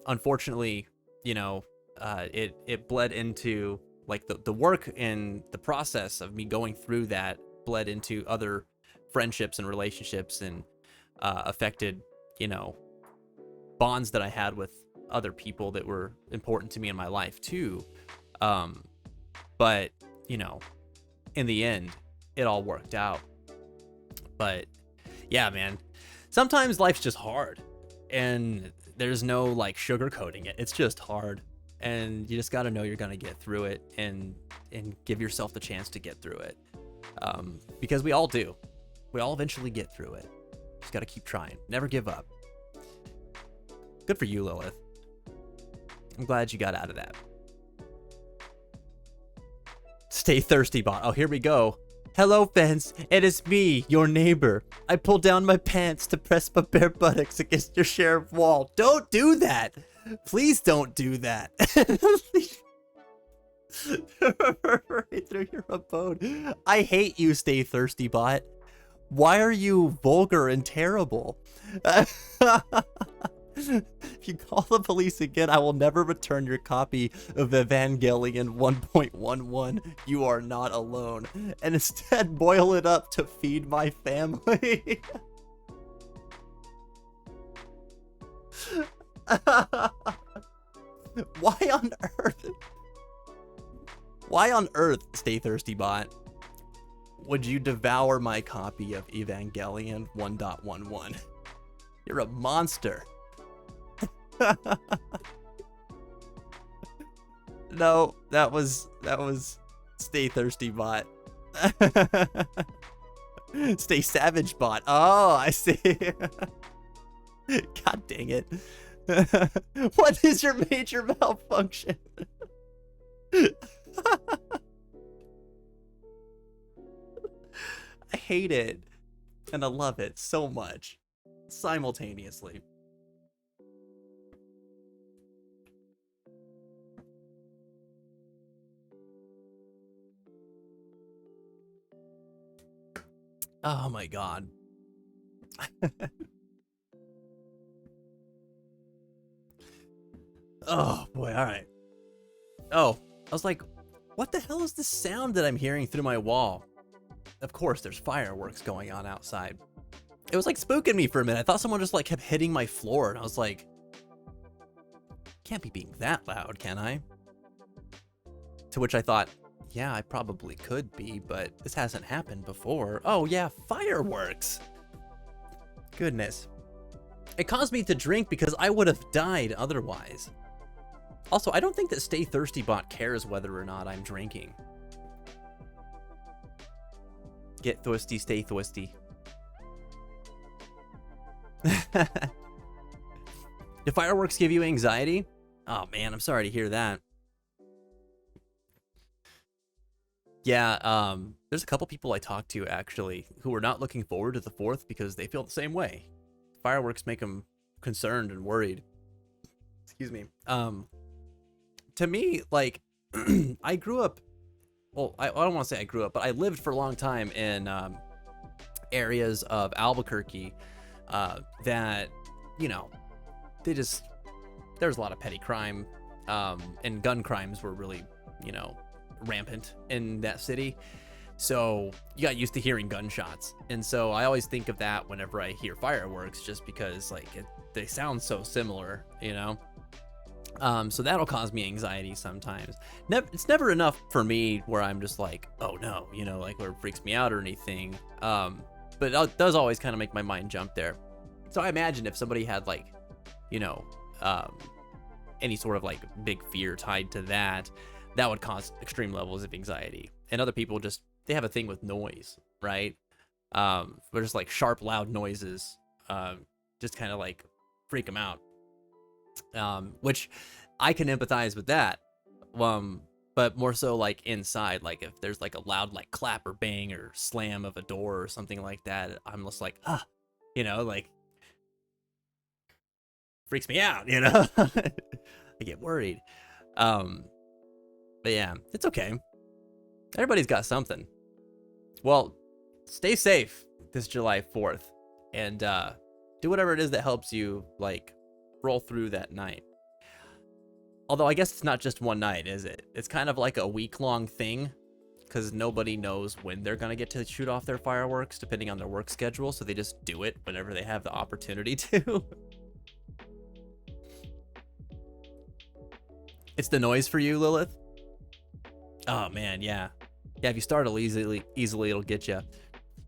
Unfortunately, you know, it bled into like the work and the process of me going through that bled into other friendships and relationships and affected, you know, bonds that I had with other people that were important to me in my life too. But, you know, in the end, it all worked out. But yeah, man, sometimes life's just hard and there's no like sugarcoating it. It's just hard. And you just got to know you're going to get through it and give yourself the chance to get through it. Because we all do. We all eventually get through it. Just got to keep trying. Never give up. Good for you, Lilith. I'm glad you got out of that. Stay thirsty, bot. Oh, here we go. Hello, fence. It is me, your neighbor. I pulled down my pants to press my bare buttocks against your sheriff wall. Don't do that. Please don't do that. Right through your abode. I hate you, Stay Thirsty Bot. Why are you vulgar and terrible? If you call the police again, I will never return your copy of Evangelion 1.11. You are not alone. And instead boil it up to feed my family. Why on earth? Why on earth, Stay Thirsty Bot, would you devour my copy of Evangelion 1.11? You're a monster. No, that was Stay Thirsty Bot. Stay Savage Bot. Oh, I see. God dang it. What is your major malfunction? I hate it and I love it so much simultaneously. Oh my god. Oh boy, alright. Oh, I was like, what the hell is this sound that I'm hearing through my wall? Of course, there's fireworks going on outside. It was like spooking me for a minute. I thought someone just like kept hitting my floor and I was like, can't be being that loud, can I? To which I thought, yeah, I probably could be, but this hasn't happened before. Oh yeah, fireworks. Goodness. It caused me to drink because I would have died otherwise. Also, I don't think that Stay Thirsty Bot cares whether or not I'm drinking. Get thirsty, stay thirsty. Do fireworks give you anxiety? Oh man, I'm sorry to hear that. Yeah, there's a couple people I talked to actually who are not looking forward to the 4th because they feel the same way. Fireworks make them concerned and worried. Excuse me. To me, like, I grew up, well, I don't want to say I grew up, but I lived for a long time in areas of Albuquerque that, you know, there's a lot of petty crime, and gun crimes were really, you know, rampant in that city. So you got used to hearing gunshots. And so I always think of that whenever I hear fireworks, just because like they sound so similar, you know? So that'll cause me anxiety sometimes. It's never enough for me where I'm just like, oh no, you know, like where it freaks me out or anything. But it does always kind of make my mind jump there. So I imagine if somebody had like, you know, any sort of like big fear tied to that, that would cause extreme levels of anxiety. And other people just, they have a thing with noise, right? But just like sharp, loud noises, just kind of like freak them out. Which I can empathize with that. But more so like inside, like if there's like a loud like clap or bang or slam of a door or something like that, I'm just like, you know, like freaks me out, you know. I get worried. But yeah, it's okay. Everybody's got something. Well, stay safe this July 4th and do whatever it is that helps you like roll through that night. Although I guess it's not just one night, is it? It's kind of like a week-long thing because nobody knows when they're going to get to shoot off their fireworks depending on their work schedule, so they just do it whenever they have the opportunity to. It's the noise for you, Lilith? Oh man, yeah. Yeah, if you startle easily it'll get you.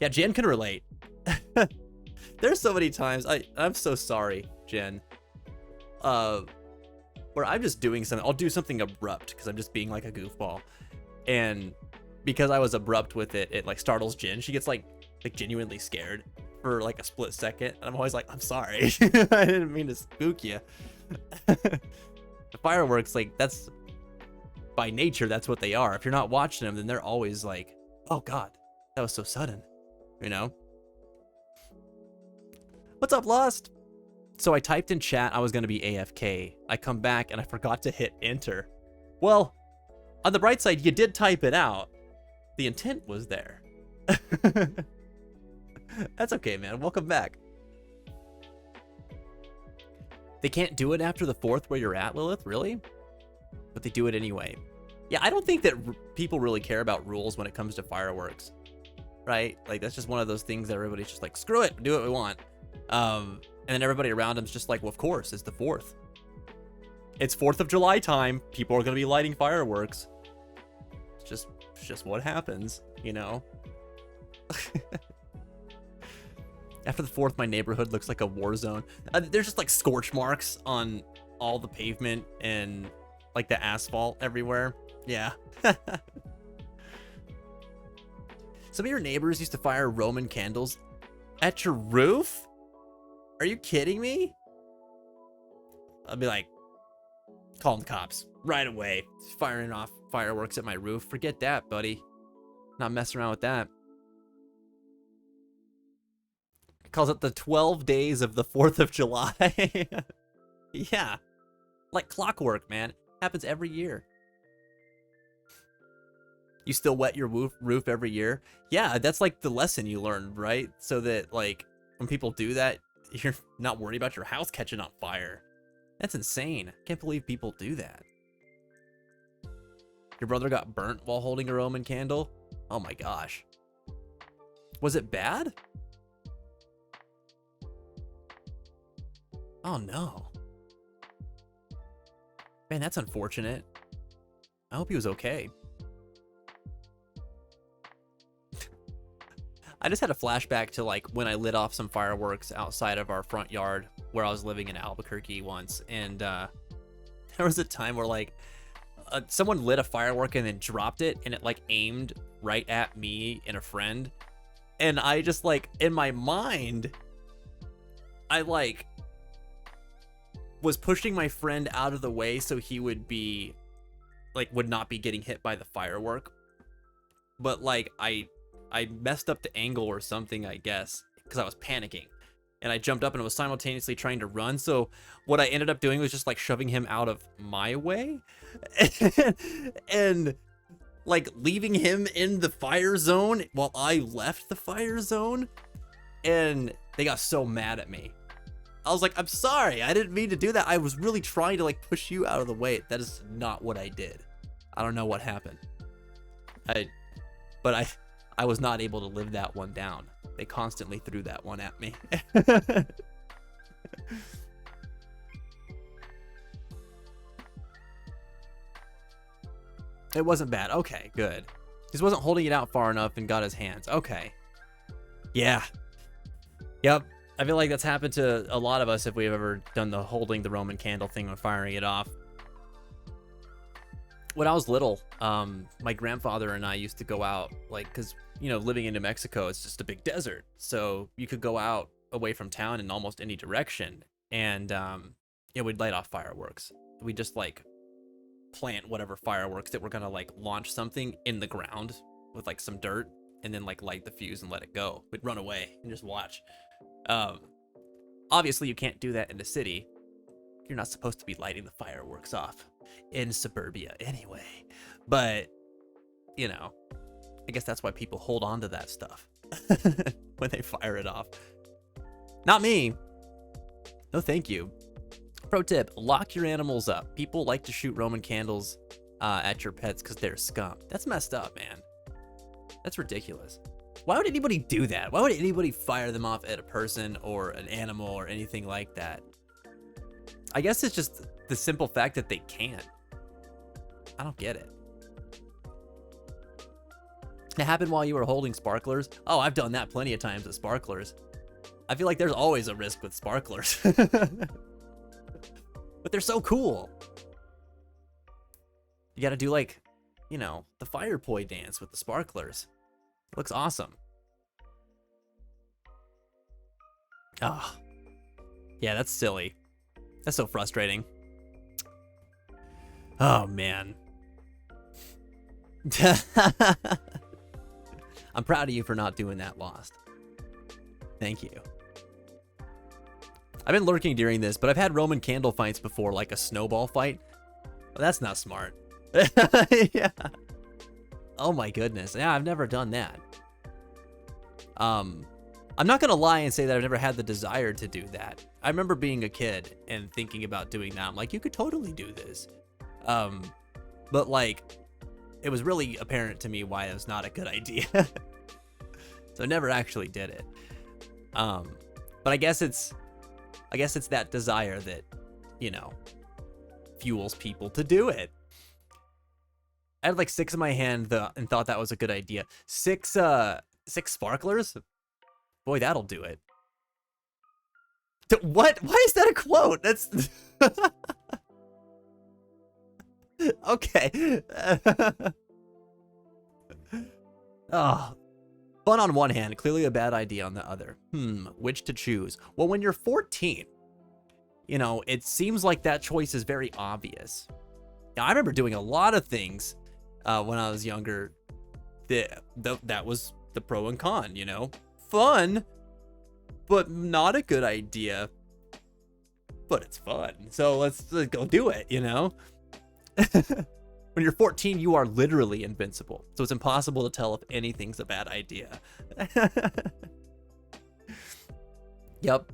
Yeah, Jen can relate. There's so many times, I'm so sorry, Jen. Where I'm just doing something, I'll do something abrupt because I'm just being like a goofball. And because I was abrupt with it, it like startles Jen. She gets like genuinely scared for like a split second. And I'm always like, I'm sorry. I didn't mean to spook you. The fireworks, like that's, by nature, that's what they are. If you're not watching them, then they're always like, oh God, that was so sudden, you know? What's up, Lost? So I typed in chat I was going to be AFK. I come back and I forgot to hit enter. Well, on the bright side, you did type it out. The intent was there. That's okay, man. Welcome back. They can't do it after the 4th where you're at, Lilith? Really? But they do it anyway. Yeah, I don't think that people really care about rules when it comes to fireworks. Right? Like, that's just one of those things that everybody's just like, screw it, do what we want. And then everybody around him's just like, well, of course, it's the 4th. It's 4th of July time. People are going to be lighting fireworks. It's just what happens, you know? After the 4th, my neighborhood looks like a war zone. There's just like scorch marks on all the pavement and like the asphalt everywhere. Yeah. Some of your neighbors used to fire Roman candles at your roof? Are you kidding me? I'll be like, calling the cops right away. Firing off fireworks at my roof. Forget that, buddy. Not messing around with that. Calls it the 12 days of the 4th of July. Yeah. Like clockwork, man. Happens every year. You still wet your roof every year? Yeah, that's like the lesson you learned, right? So that like when people do that, you're not worried about your house catching on fire. That's insane. Can't believe people do that. Your brother got burnt while holding a Roman candle? Oh my gosh. Was it bad? Oh no. Man, that's unfortunate. I hope he was okay. I just had a flashback to like when I lit off some fireworks outside of our front yard where I was living in Albuquerque once. And there was a time where like someone lit a firework and then dropped it and it like aimed right at me and a friend. And I just like, in my mind, I like was pushing my friend out of the way so he would be like, would not be getting hit by the firework. But like I messed up the angle or something, I guess, because I was panicking. And I jumped up and was simultaneously trying to run. So what I ended up doing was just like shoving him out of my way. And like leaving him in the fire zone while I left the fire zone. And they got so mad at me. I was like, I'm sorry, I didn't mean to do that. I was really trying to like push you out of the way. That is not what I did. I don't know what happened. But I was not able to live that one down. They constantly threw that one at me. It wasn't bad. Okay, good. He wasn't holding it out far enough and got his hands. Okay. Yeah. Yep. I feel like that's happened to a lot of us if we've ever done the holding the Roman candle thing and firing it off. When I was little, my grandfather and I used to go out, like, because, you know, living in New Mexico, it's just a big desert. So you could go out away from town in almost any direction. And yeah, we'd light off fireworks. We'd just, like, plant whatever fireworks that were going to, like, launch something in the ground with, like, some dirt. And then, like, light the fuse and let it go. We'd run away and just watch. Obviously, you can't do that in the city. You're not supposed to be lighting the fireworks off in suburbia anyway. But, you know, I guess that's why people hold on to that stuff when they fire it off. Not me. No, thank you. Pro tip, lock your animals up. People like to shoot Roman candles at your pets because they're scum. That's messed up, man. That's ridiculous. Why would anybody do that? Why would anybody fire them off at a person or an animal or anything like that? I guess it's just the simple fact that they can. I don't get it. It happened while you were holding sparklers. Oh, I've done that plenty of times with sparklers. I feel like there's always a risk with sparklers. But they're so cool. You gotta do, like, you know, the fire poi dance with the sparklers. It looks awesome. Ah. Yeah, that's silly. That's so frustrating. Oh, man. I'm proud of you for not doing that, Lost. Thank you. I've been lurking during this, but I've had Roman candle fights before, like a snowball fight. Well, that's not smart. Yeah. Oh my goodness. Yeah, I've never done that. I'm not gonna lie and say that I've never had the desire to do that. I remember being a kid and thinking about doing that. I'm like, you could totally do this. But like, it was really apparent to me why it was not a good idea. So I never actually did it. But I guess it's that desire that, you know, fuels people to do it. I had like 6 in my hand and thought that was a good idea. 6 sparklers? Boy, that'll do it. What? Why is that a quote? That's okay. Oh, fun on one hand, clearly a bad idea on the other. Which to choose? Well, when you're 14, you know, it seems like that choice is very obvious. Now, I remember doing a lot of things when I was younger. That was the pro and con, you know? Fun, but not a good idea. But it's fun, so let's go do it, you know? When you're 14, you are literally invincible, so it's impossible to tell if anything's a bad idea. Yep.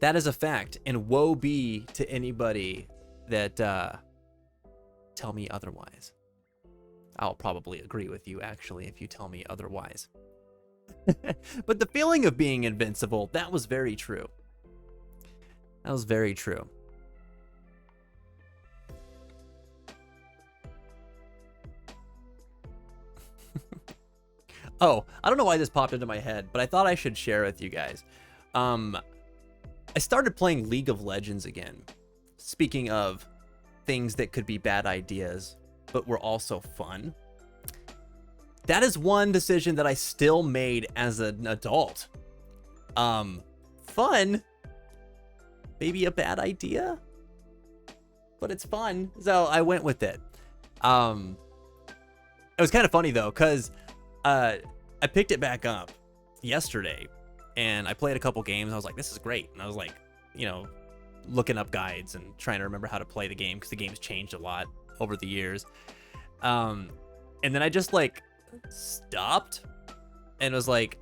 That is a fact, and woe be to anybody that tell me otherwise. I'll probably agree with you, actually, if you tell me otherwise. But the feeling of being invincible, that was very true. That was very true. Oh, I don't know why this popped into my head, but I thought I should share with you guys. I started playing League of Legends again. Speaking of things that could be bad ideas, but were also fun. That is one decision that I still made as an adult. Fun, maybe a bad idea, but it's fun, so I went with it. It was kind of funny though, because I picked it back up yesterday, and I played a couple games. I was like, this is great, and I was like, you know, looking up guides and trying to remember how to play the game, because the game's changed a lot over the years. And then I just like stopped and was like,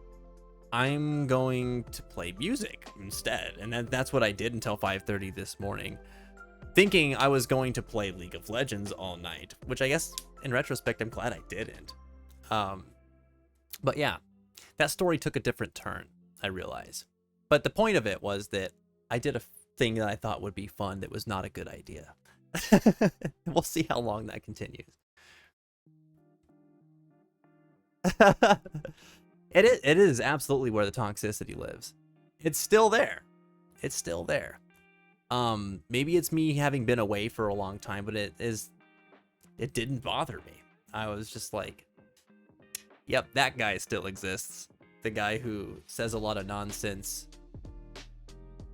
I'm going to play music instead. And that's what I did until 5:30 this morning, thinking I was going to play League of Legends all night, which I guess in retrospect, I'm glad I didn't. But yeah, that story took a different turn, I realize. But the point of it was that I did a thing that I thought would be fun that was not a good idea. We'll see how long that continues. It is absolutely where the toxicity lives. It's still there. It's still there. Maybe it's me having been away for a long time, but it didn't bother me. I was just like, yep, that guy still exists. The guy who says a lot of nonsense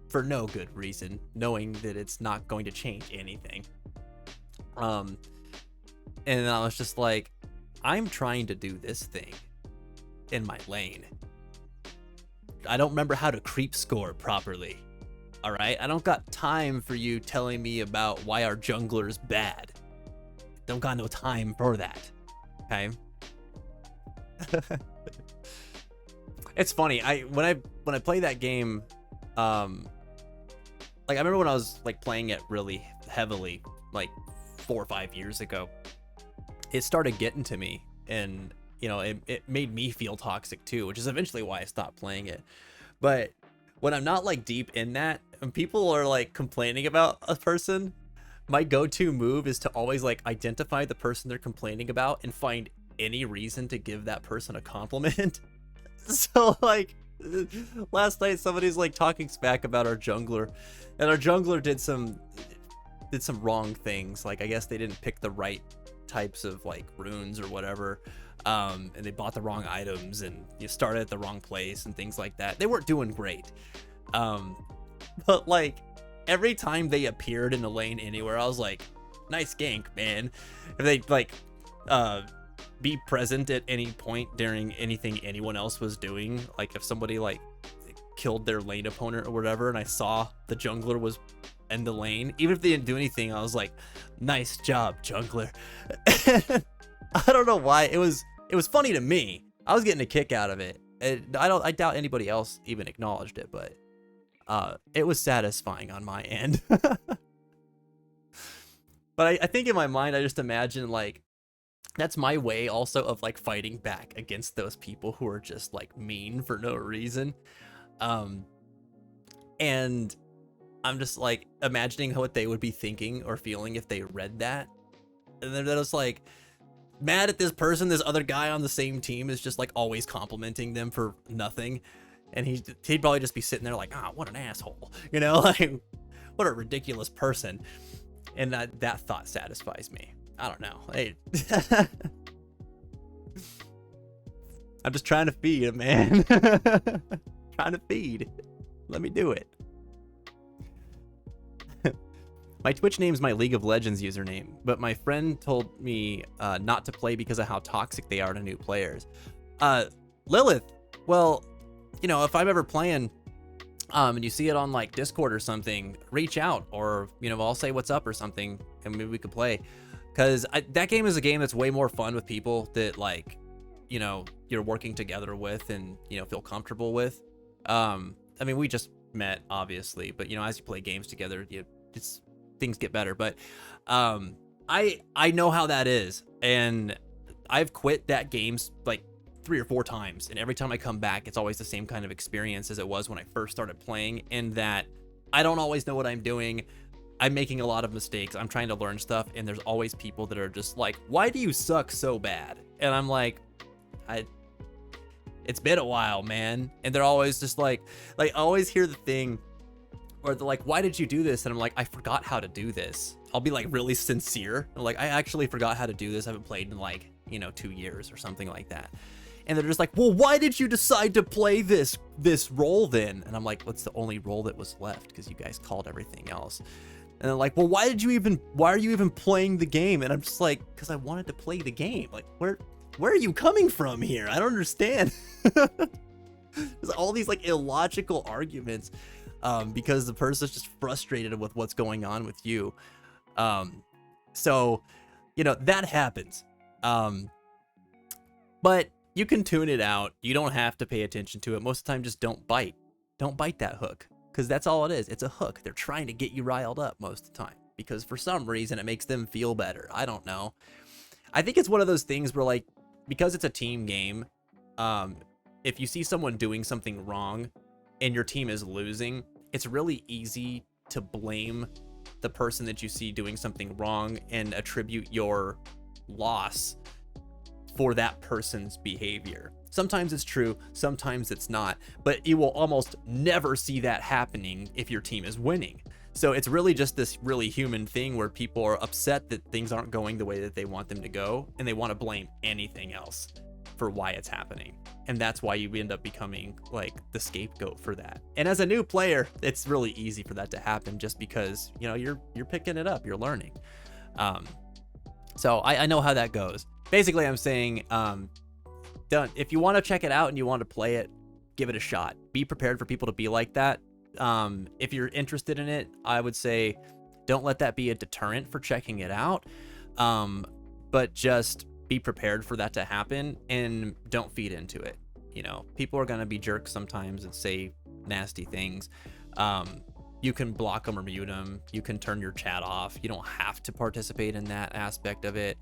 for no good reason, knowing that it's not going to change anything. And I was just like, I'm trying to do this thing in my lane. I don't remember how to creep score properly. All right, I don't got time for you telling me about why our jungler's bad. Don't got no time for that. Okay. It's funny. When I play that game, like I remember when I was like playing it really heavily, like 4 or 5 years ago, it started getting to me, and you know, it made me feel toxic too, which is eventually why I stopped playing it. But when I'm not like deep in that, and people are like complaining about a person, my go-to move is to always like identify the person they're complaining about and find any reason to give that person a compliment. So like last night somebody's like talking smack about our jungler, and our jungler did some wrong things. Like I guess they didn't pick the right types of like runes or whatever, and they bought the wrong items, and you started at the wrong place and things like that. They weren't doing great, but like every time they appeared in the lane anywhere, I was like, nice gank, man. If they like be present at any point during anything anyone else was doing, like if somebody like killed their lane opponent or whatever, and I saw the jungler was in the lane, even if they didn't do anything, I was like, nice job, jungler. I don't know why. It was funny to me. I was getting a kick out of it. I doubt anybody else even acknowledged it, but it was satisfying on my end. But I think in my mind, I just imagine like that's my way also of like fighting back against those people who are just like mean for no reason. And I'm just like imagining what they would be thinking or feeling if they read that. And they're just like mad at this person. This other guy on the same team is just like always complimenting them for nothing. And he'd probably just be sitting there like, ah, what an asshole. You know, like what a ridiculous person. And that thought satisfies me. I don't know. Hey. I'm just trying to feed it, man. Trying to feed. Let me do it. My Twitch name's my League of Legends username, but my friend told me not to play because of how toxic they are to new players. Lilith, well, you know, if I'm ever playing and you see it on like Discord or something, reach out, or, you know, I'll say what's up or something, and maybe we could play. Because that game is a game that's way more fun with people that, like, you know, you're working together with and, you know, feel comfortable with. I mean, we just met, obviously, but, you know, as you play games together, things get better. But I know how that is, and I've quit that game like 3 or 4 times, and every time I come back, it's always the same kind of experience as it was when I first started playing, in that I don't always know what I'm doing. I'm making a lot of mistakes. I'm trying to learn stuff, and there's always people that are just like, why do you suck so bad? And I'm like, it's been a while, man. And they're always just like I always hear the thing, or they're like, why did you do this? And I'm like, I forgot how to do this. I'll be like really sincere. I'm like, I actually forgot how to do this. I haven't played in like, you know, 2 years or something like that. And they're just like, well, why did you decide to play this role then? And I'm like, what's the only role that was left? Because you guys called everything else. And they're like, well, why are you even playing the game? And I'm just like, because I wanted to play the game. Like, where are you coming from here? I don't understand. There's all these like illogical arguments because the person's just frustrated with what's going on with you. So, you know, that happens. But you can tune it out. You don't have to pay attention to it. Most of the time, just don't bite. Don't bite that hook. Because that's all it is. It's a hook. They're trying to get you riled up most of the time. Because for some reason, it makes them feel better. I don't know. I think it's one of those things where, like, because it's a team game, if you see someone doing something wrong and your team is losing, it's really easy to blame the person that you see doing something wrong and attribute your loss for that person's behavior. Sometimes it's true, sometimes it's not, but you will almost never see that happening if your team is winning. So it's really just this really human thing where people are upset that things aren't going the way that they want them to go, and they want to blame anything else for why it's happening. And that's why you end up becoming like the scapegoat for that. And as a new player, it's really easy for that to happen just because, you know, you're picking it up, you're learning. So I know how that goes. Basically, I'm saying, if you want to check it out and you want to play it, give it a shot. Be prepared for people to be like that. If you're interested in it, I would say don't let that be a deterrent for checking it out. But just be prepared for that to happen and don't feed into it. You know, people are going to be jerks sometimes and say nasty things. You can block them or mute them. You can turn your chat off. You don't have to participate in that aspect of it.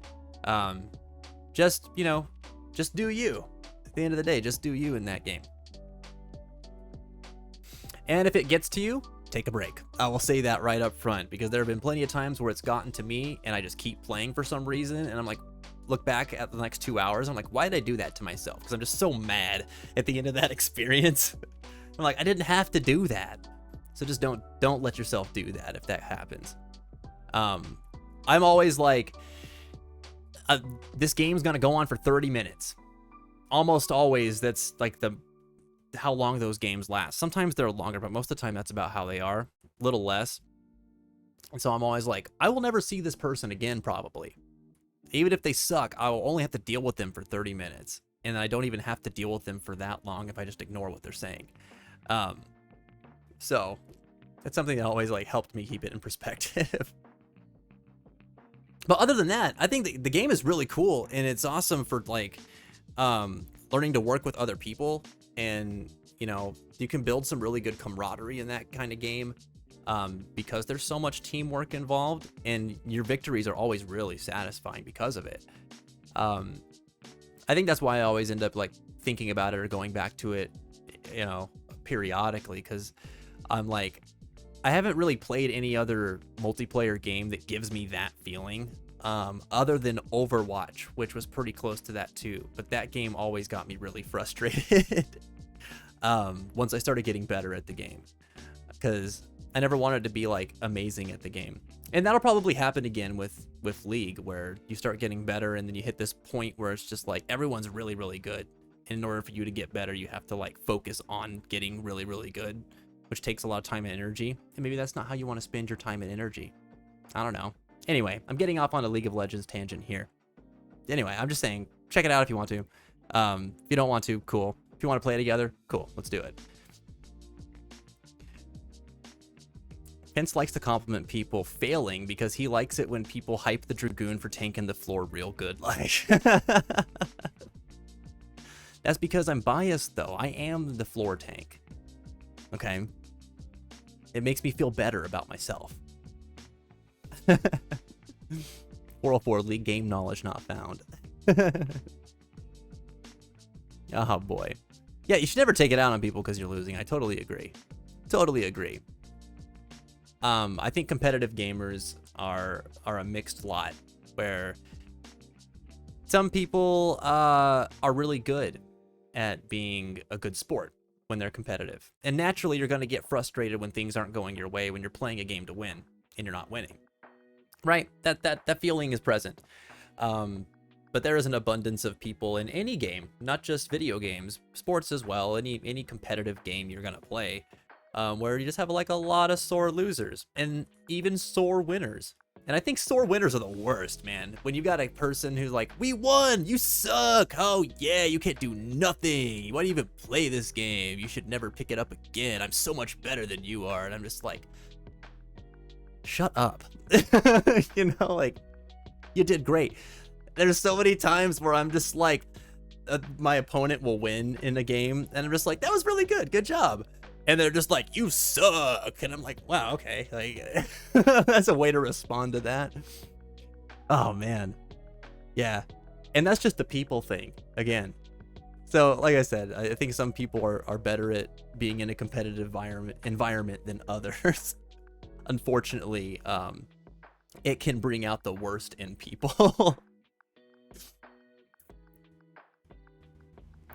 Just, you know, just do you. At the end of the day, just do you in that game. And if it gets to you, take a break. I will say that right up front, because there have been plenty of times where it's gotten to me and I just keep playing for some reason, and I'm like, look back at the next 2 hours, I'm like, why did I do that to myself? Because I'm just so mad at the end of that experience. I'm like, I didn't have to do that. So just don't let yourself do that if that happens. I'm always like, this game's gonna go on for 30 minutes. Almost always that's like how long those games last. Sometimes they're longer, but most of the time that's about how they are, a little less. And so I'm always like, I will never see this person again, probably. Even if they suck, I will only have to deal with them for 30 minutes. And I don't even have to deal with them for that long if I just ignore what they're saying. So it's something that always like helped me keep it in perspective. But other than that, I think the game is really cool, and it's awesome for like learning to work with other people. And, you know, you can build some really good camaraderie in that kind of game, because there's so much teamwork involved, and your victories are always really satisfying because of it. I think that's why I always end up like thinking about it or going back to it, you know, periodically, because I'm like, I haven't really played any other multiplayer game that gives me that feeling, other than Overwatch, which was pretty close to that too. But that game always got me really frustrated once I started getting better at the game, because I never wanted to be like amazing at the game. And that'll probably happen again with League, where you start getting better and then you hit this point where it's just like everyone's really, really good. And in order for you to get better, you have to like focus on getting really, really good, which takes a lot of time and energy. And maybe that's not how you want to spend your time and energy. I don't know. Anyway, I'm getting off on a League of Legends tangent here. Anyway, I'm just saying, check it out if you want to. If you don't want to, cool. If you want to play together, cool. Let's do it. Pence likes to compliment people failing because he likes it when people hype the Dragoon for tanking the floor real good. Like, that's because I'm biased, though. I am the floor tank. Okay? It makes me feel better about myself. 404 League game knowledge not found. Oh boy. Yeah, you should never take it out on people because you're losing. I totally agree. Totally agree. I think competitive gamers are a mixed lot, where some people are really good at being a good sport when they're competitive. And naturally, you're going to get frustrated when things aren't going your way, when you're playing a game to win and you're not winning. Right? That feeling is present. But there is an abundance of people in any game, not just video games, sports as well, any competitive game you're going to play, where you just have like a lot of sore losers and even sore winners. And I think sore winners are the worst, man. When you got a person who's like, we won, you suck. Oh yeah, you can't do nothing. Why do you even play this game? You should never pick it up again. I'm so much better than you are. And I'm just like, shut up. You know, like, you did great. There's so many times where I'm just like, my opponent will win in a game, and I'm just like, that was really good. Good job. And they're just like, you suck. And I'm like, wow, okay. Like, that's a way to respond to that. Oh, man. Yeah. And that's just the people thing, again. So, like I said, I think some people are better at being in a competitive environment than others. Unfortunately, it can bring out the worst in people.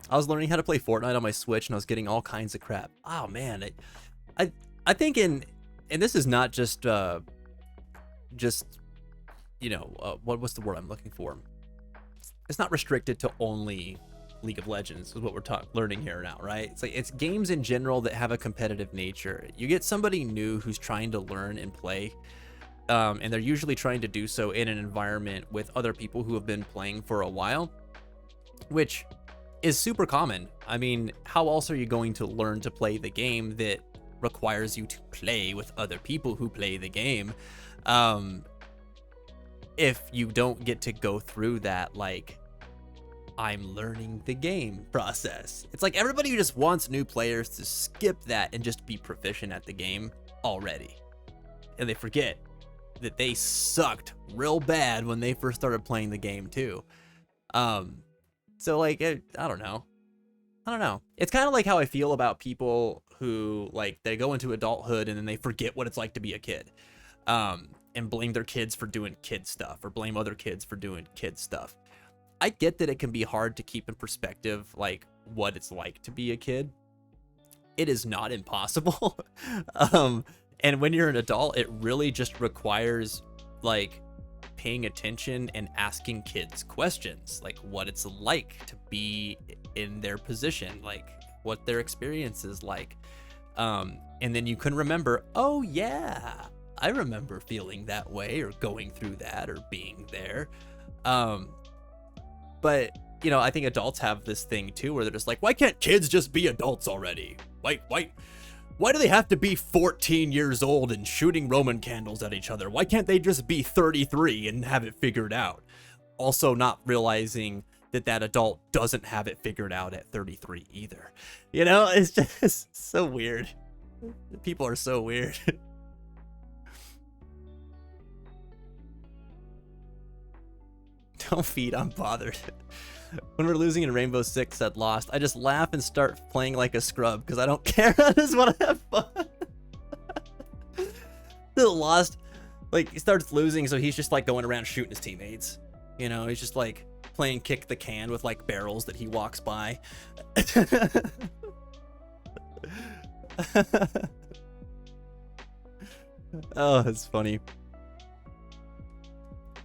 I was learning how to play Fortnite on my Switch, and I was getting all kinds of crap. Oh man, I think and this is not just you know, what's the word I'm looking for? It's not restricted to only League of Legends, is what we're learning here now, right? It's like it's games in general that have a competitive nature. You get somebody new who's trying to learn and play, and they're usually trying to do so in an environment with other people who have been playing for a while, which is super common. I mean, how else are you going to learn to play the game that requires you to play with other people who play the game, if you don't get to go through that, like, I'm learning the game process? It's like everybody who just wants new players to skip that and just be proficient at the game already, and they forget that they sucked real bad when they first started playing the game too. So like, I don't know. It's kind of like how I feel about people who, like, they go into adulthood and then they forget what it's like to be a kid, and blame their kids for doing kid stuff, or blame other kids for doing kid stuff. I get that it can be hard to keep in perspective, like, what it's like to be a kid. It is not impossible. And when you're an adult, it really just requires, like, paying attention and asking kids questions, like what it's like to be in their position, like what their experience is like. And then you can remember, oh yeah, I remember feeling that way, or going through that, or being there. But, you know, I think adults have this thing too, where they're just like, why can't kids just be adults already? Why do they have to be 14 years old and shooting Roman candles at each other? Why can't they just be 33 and have it figured out? Also not realizing that that adult doesn't have it figured out at 33 either. You know, it's just so weird. People are so weird. Don't feed, I'm bothered. When we're losing in Rainbow Six at Lost, I just laugh and start playing like a scrub because I don't care. I just want to have fun. The Lost, like, he starts losing, so he's just like going around shooting his teammates. You know, he's just like playing kick the can with like barrels that he walks by. Oh, it's funny.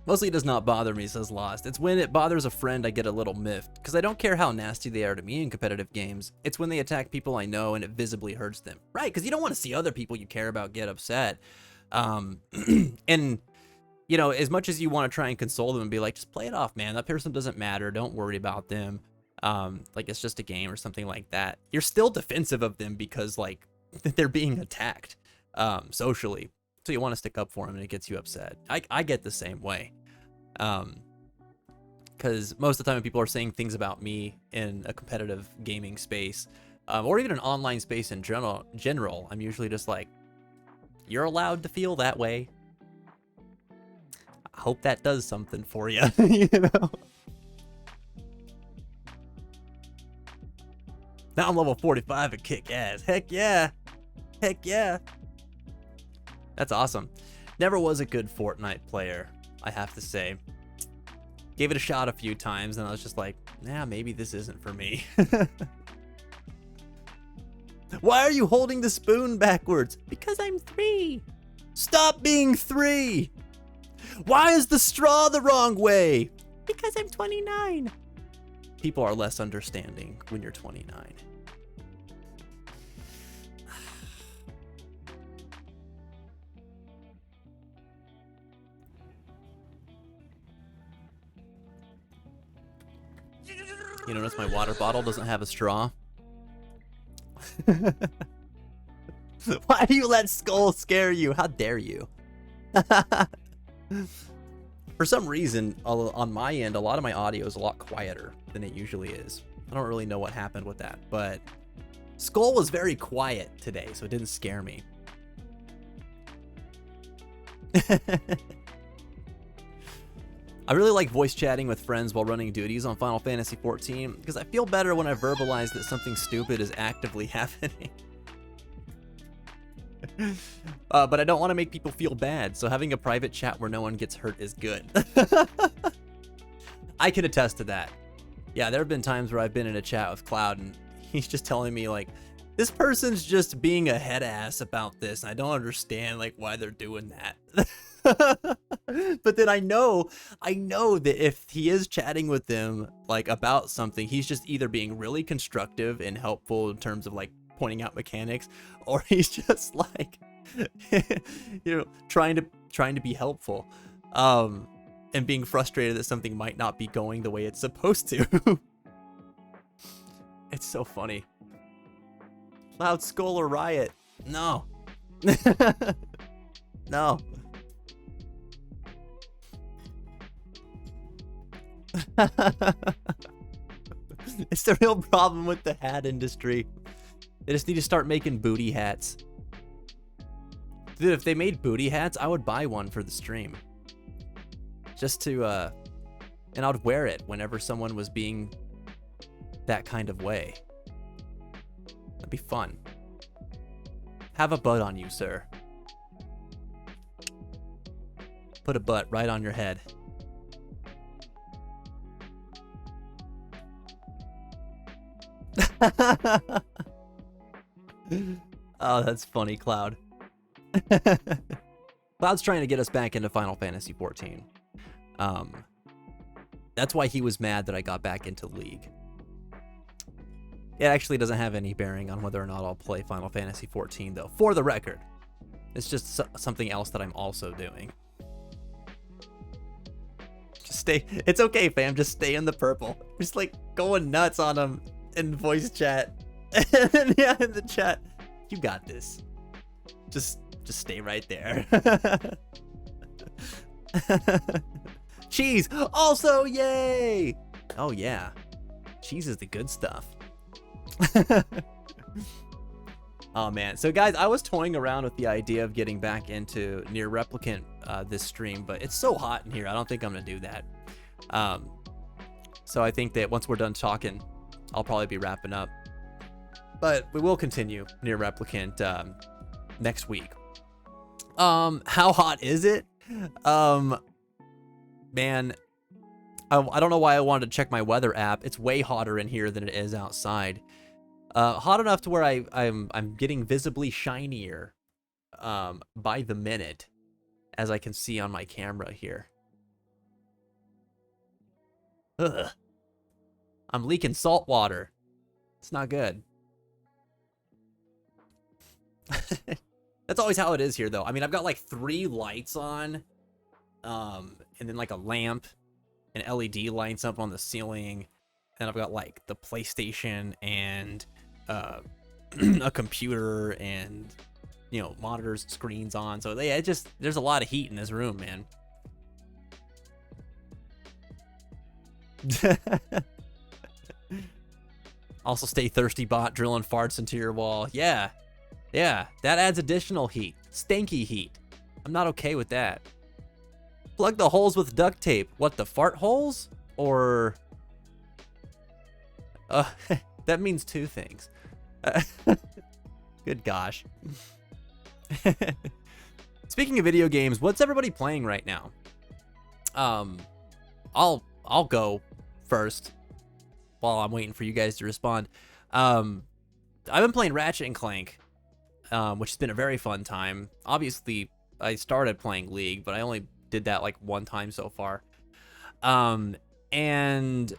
Mostly it does not bother me, says Lost. It's when it bothers a friend I get a little miffed, because I don't care how nasty they are to me in competitive games. It's when they attack people I know and it visibly hurts them. Right, because you don't want to see other people you care about get upset. And, you know, as much as you want to try and console them and be like, just play it off, man. That person doesn't matter. Don't worry about them. Like, it's just a game or something like that. You're still defensive of them because, like, they're being attacked socially. So you want to stick up for them and it gets you upset. I get the same way. Because most of the time when people are saying things about me in a competitive gaming space, or even an online space in general, I'm usually just like, you're allowed to feel that way. I hope that does something for you, you know? Now I'm level 45 and kick ass. Heck yeah. Heck yeah. That's awesome. Never was a good Fortnite player, I have to say. Gave it a shot a few times and I was just like, nah, maybe this isn't for me. Why are you holding the spoon backwards? Because I'm 3. Stop being 3. Why is the straw the wrong way? Because I'm 29. People are less understanding when you're 29. You notice my water bottle doesn't have a straw? Why do you let Skull scare you? How dare you? For some reason, on my end, a lot of my audio is a lot quieter than it usually is. I don't really know what happened with that, but Skull was very quiet today, so it didn't scare me. I really like voice chatting with friends while running duties on Final Fantasy XIV because I feel better when I verbalize that something stupid is actively happening. But I don't want to make people feel bad, so having a private chat where no one gets hurt is good. I can attest to that. Yeah, there have been times where I've been in a chat with Cloud and he's just telling me like, this person's just being a head ass about this, and I don't understand like why they're doing that. But then I know that if he is chatting with them like about something, he's just either being really constructive and helpful in terms of like pointing out mechanics, or he's just like trying to be helpful, and being frustrated that something might not be going the way it's supposed to. It's so funny. Loud Skull or Riot? No. No. It's the real problem with the hat industry. They just need to start making booty hats. Dude, if they made booty hats, I would buy one for the stream. Just to, and I would wear it whenever someone was being that kind of way. That'd be fun. Have a butt on you, sir. Put a butt right on your head. Oh, that's funny, Cloud. Cloud's trying to get us back into Final Fantasy XIV. That's why he was mad that I got back into League. It actually doesn't have any bearing on whether or not I'll play Final Fantasy XIV, though, for the record. It's just something else that I'm also doing. Just stay. It's okay, fam. Just stay in the purple. Just like going nuts on him in voice chat. And then, yeah, in the chat. You got this. Just stay right there. Cheese. Also, yay. Oh, yeah. Cheese is the good stuff. Oh man, so guys, I was toying around with the idea of getting back into Nier Replicant this stream, but it's so hot in here, I don't think I'm gonna do that. So I think that once we're done talking, I'll probably be wrapping up, but we will continue Nier Replicant next week. How hot is it? Man, I don't know why I wanted to check my weather app. It's way hotter in here than it is outside. Hot enough to where I'm getting visibly shinier by the minute, as I can see on my camera here. Ugh. I'm leaking salt water. It's not good. That's always how it is here, though. I mean, I've got like 3 lights on, and then like a lamp, and LED lights up on the ceiling, and I've got like the PlayStation and a computer and, you know, monitors, screens on. So yeah, there's a lot of heat in this room, man. Also, stay thirsty, bot, drilling farts into your wall. Yeah, that adds additional heat, stanky heat. I'm not okay with that. Plug the holes with duct tape. What, the fart holes? Or that means 2 things. Good gosh. Speaking of video games, what's everybody playing right now? I'll go first while I'm waiting for you guys to respond. I've been playing Ratchet and Clank, which has been a very fun time. Obviously, I started playing League, but I only did that like 1 time so far. And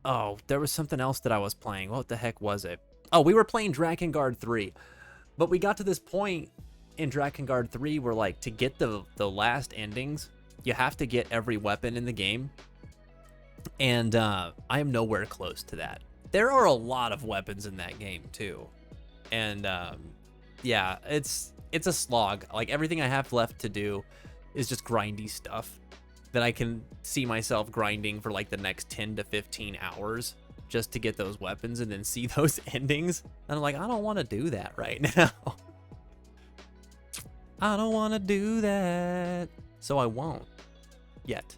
oh, there was something else that I was playing. What the heck was it? Oh, we were playing Drakengard 3. But we got to this point in Drakengard 3 where, like, to get the last endings, you have to get every weapon in the game. And I am nowhere close to that. There are a lot of weapons in that game, too. And yeah, it's a slog. Like, everything I have left to do is just grindy stuff that I can see myself grinding for, like, the next 10 to 15 hours. Just to get those weapons and then see those endings. And I'm like, I don't want to do that right now. I don't want to do that. So I won't. Yet.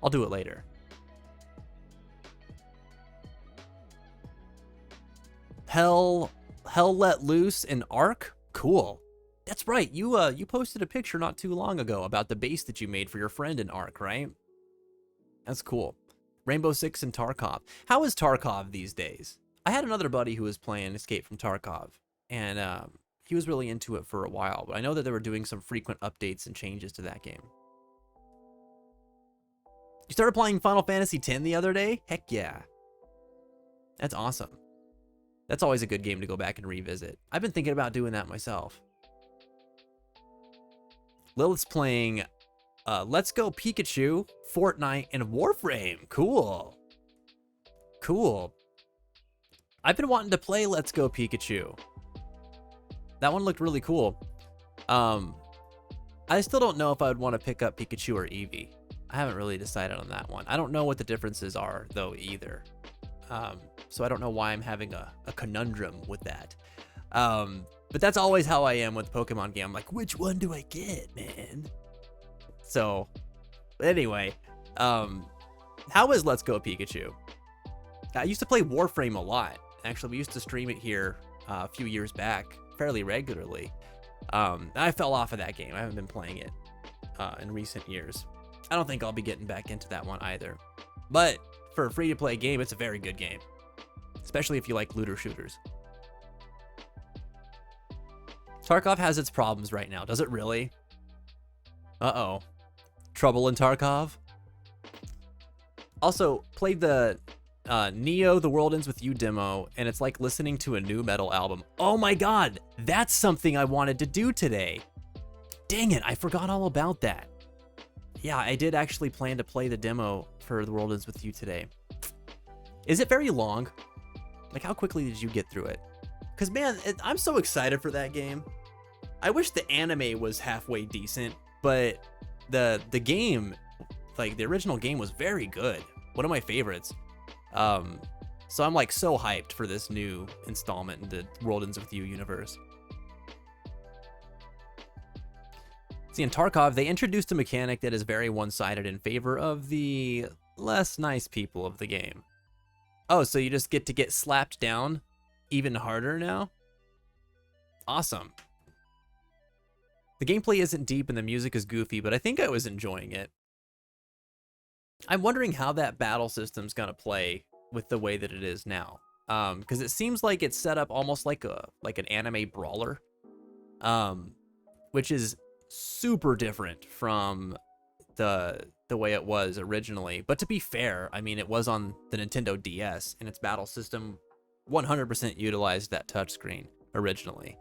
I'll do it later. Hell Let Loose in Ark? Cool. That's right. You posted a picture not too long ago about the base that you made for your friend in Ark, right? That's cool. Rainbow Six and Tarkov. How is Tarkov these days? I had another buddy who was playing Escape from Tarkov, and he was really into it for a while, but I know that they were doing some frequent updates and changes to that game. You started playing Final Fantasy X the other day? Heck yeah. That's awesome. That's always a good game to go back and revisit. I've been thinking about doing that myself. Lilith's playing Let's Go Pikachu, Fortnite, and Warframe. Cool. Cool. I've been wanting to play Let's Go Pikachu. That one looked really cool. I still don't know if I would want to pick up Pikachu or Eevee. I haven't really decided on that one. I don't know what the differences are, though, either. So I don't know why I'm having a conundrum with that. But that's always how I am with Pokemon game. I'm like, which one do I get, man? So, but anyway, how is Let's Go Pikachu? I used to play Warframe a lot. Actually, we used to stream it here a few years back fairly regularly. I fell off of that game. I haven't been playing it in recent years. I don't think I'll be getting back into that one either. But for a free-to-play game, it's a very good game. Especially if you like looter shooters. Tarkov has its problems right now. Does it really? Uh-oh. Trouble in Tarkov? Also, played the Neo The World Ends With You demo, and it's like listening to a new metal album. Oh my god! That's something I wanted to do today! Dang it, I forgot all about that. Yeah, I did actually plan to play the demo for The World Ends With You today. Is it very long? Like, how quickly did you get through it? Because, man, I'm so excited for that game. I wish the anime was halfway decent, but the game, like, the original game was very good. One of my favorites. So I'm, like, so hyped for this new installment in the World Ends With You universe. See, in Tarkov, they introduced a mechanic that is very one-sided in favor of the less nice people of the game. Oh, so you just get to get slapped down even harder now? Awesome. The gameplay isn't deep and the music is goofy, but I think I was enjoying it. I'm wondering how that battle system's gonna play with the way that it is now. Because it seems like it's set up almost like an anime brawler. Which is super different from the way it was originally. But to be fair, I mean, it was on the Nintendo DS, and its battle system 100% utilized that touchscreen originally.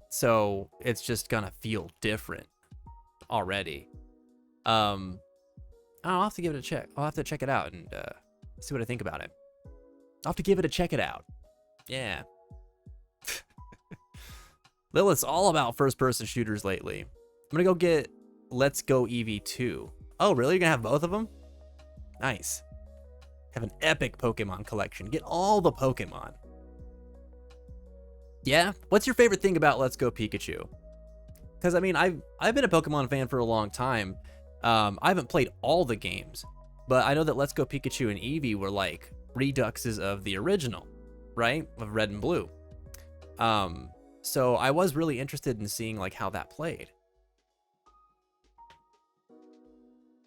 So it's just gonna feel different already. I'll have to give it a check. I'll have to check it out and see what I think about it. I'll have to give it a check it out. Yeah. Lilith's all about first-person shooters lately. I'm gonna go get Let's Go Eevee 2. Oh, really? You're gonna have both of them? Nice. Have an epic Pokemon collection. Get all the Pokemon. Yeah? What's your favorite thing about Let's Go Pikachu? Because, I mean, I've been a Pokemon fan for a long time. I haven't played all the games, but I know that Let's Go Pikachu and Eevee were like reduxes of the original, right? Of Red and Blue. So I was really interested in seeing like how that played.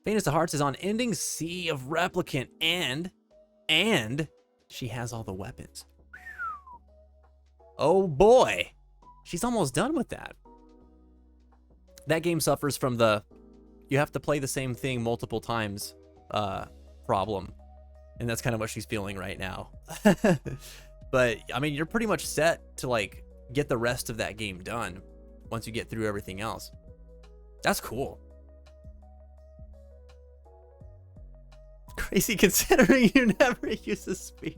Faintest of Hearts is on ending Sea of Replicant, and she has all the weapons. Oh boy, she's almost done with that. That game suffers from the you have to play the same thing multiple times problem, and that's kind of what she's feeling right now. But I mean, you're pretty much set to like get the rest of that game done once you get through everything else. That's cool. Crazy considering you never use a spear.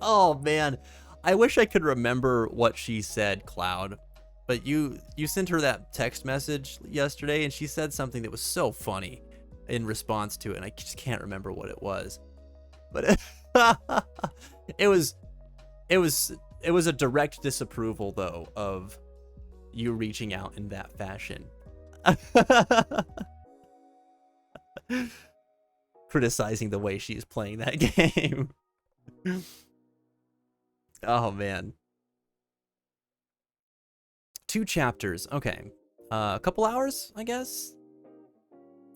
Oh man, I wish I could remember what she said, Cloud. But you sent her that text message yesterday and she said something that was so funny in response to it, and I just can't remember what it was. But it was a direct disapproval though of you reaching out in that fashion. Criticizing the way she's playing that game. Oh man. 2 chapters. Okay. A couple hours, I guess.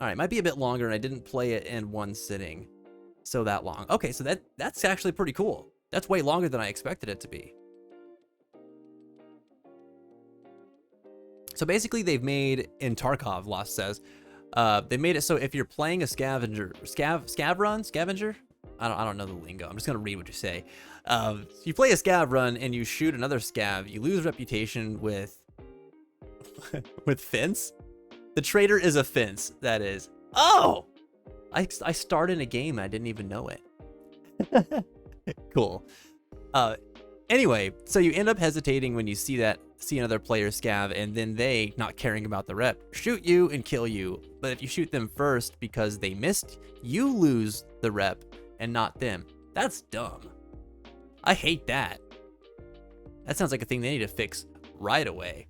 All right, might be a bit longer, and I didn't play it in one sitting, so that long. Okay, so that's actually pretty cool. That's way longer than I expected it to be. So basically, they've made, in Tarkov, Lost says, they made it so if you're playing a scavenger, scavenger? I don't know the lingo. I'm just gonna read what you say. You play a scav run and you shoot another scav, you lose reputation with with fence. The traitor is a fence. That is. Oh, I started a game. I didn't even know it. Cool. Anyway, so you end up hesitating when you see another player scav, and then they, not caring about the rep, shoot you and kill you. But if you shoot them first because they missed, you lose the rep and not them. That's dumb. I hate that. That sounds like a thing they need to fix right away.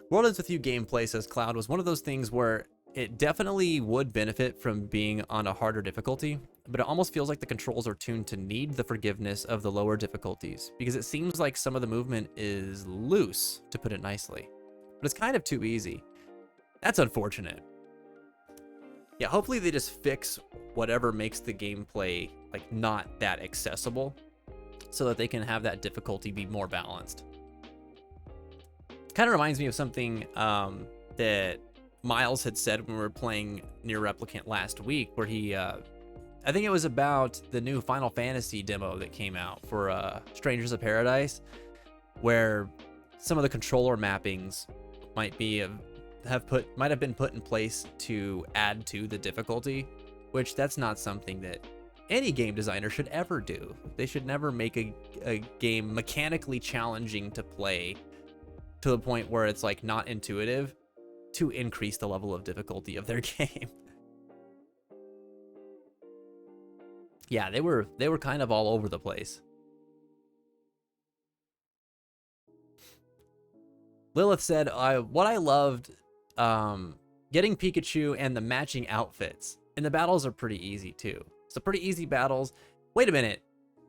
World Ends With You gameplay, says Cloud, was one of those things where it definitely would benefit from being on a harder difficulty, but it almost feels like the controls are tuned to need the forgiveness of the lower difficulties, because it seems like some of the movement is loose, to put it nicely. But it's kind of too easy. That's unfortunate. Yeah, hopefully they just fix whatever makes the gameplay like not that accessible, so that they can have that difficulty be more balanced. Kind of reminds me of something that Miles had said when we were playing Nier Replicant last week, where he, I think it was about the new Final Fantasy demo that came out for Strangers of Paradise, where some of the controller mappings might have been put in place to add to the difficulty, which that's not something that any game designer should ever do. They should never make a game mechanically challenging to play to the point where it's like not intuitive to increase the level of difficulty of their game. Yeah, they were kind of all over the place. Lilith said, what I loved, getting Pikachu and the matching outfits. And the battles are pretty easy too. So pretty easy battles. Wait a minute.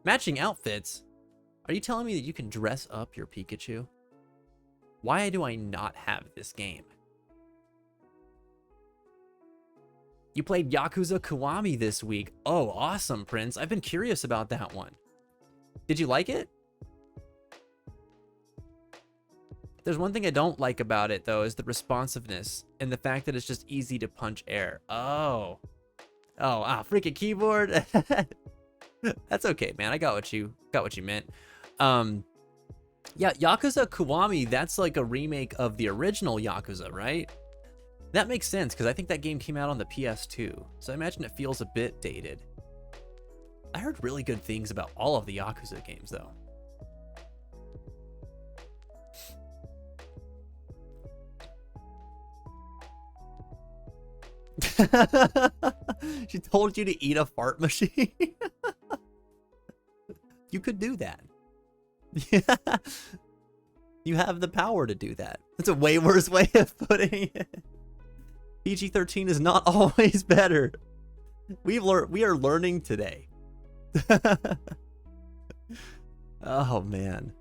Matching outfits? Are you telling me that you can dress up your Pikachu? Why do I not have this game? You played Yakuza Kiwami this week. Oh, awesome, Prince. I've been curious about that one. Did you like it? There's one thing I don't like about it, though, is the responsiveness and the fact that it's just easy to punch air. Oh. Oh, freaking keyboard. That's okay, man. I got what you meant. Yeah, Yakuza Kiwami, that's like a remake of the original Yakuza, right? That makes sense, because I think that game came out on the PS2, so I imagine it feels a bit dated. I heard really good things about all of the Yakuza games, though. She told you to eat a fart machine? You could do that. Yeah. You have the power to do that. That's a way worse way of putting it. PG-13 is not always better. We are learning today. Oh man.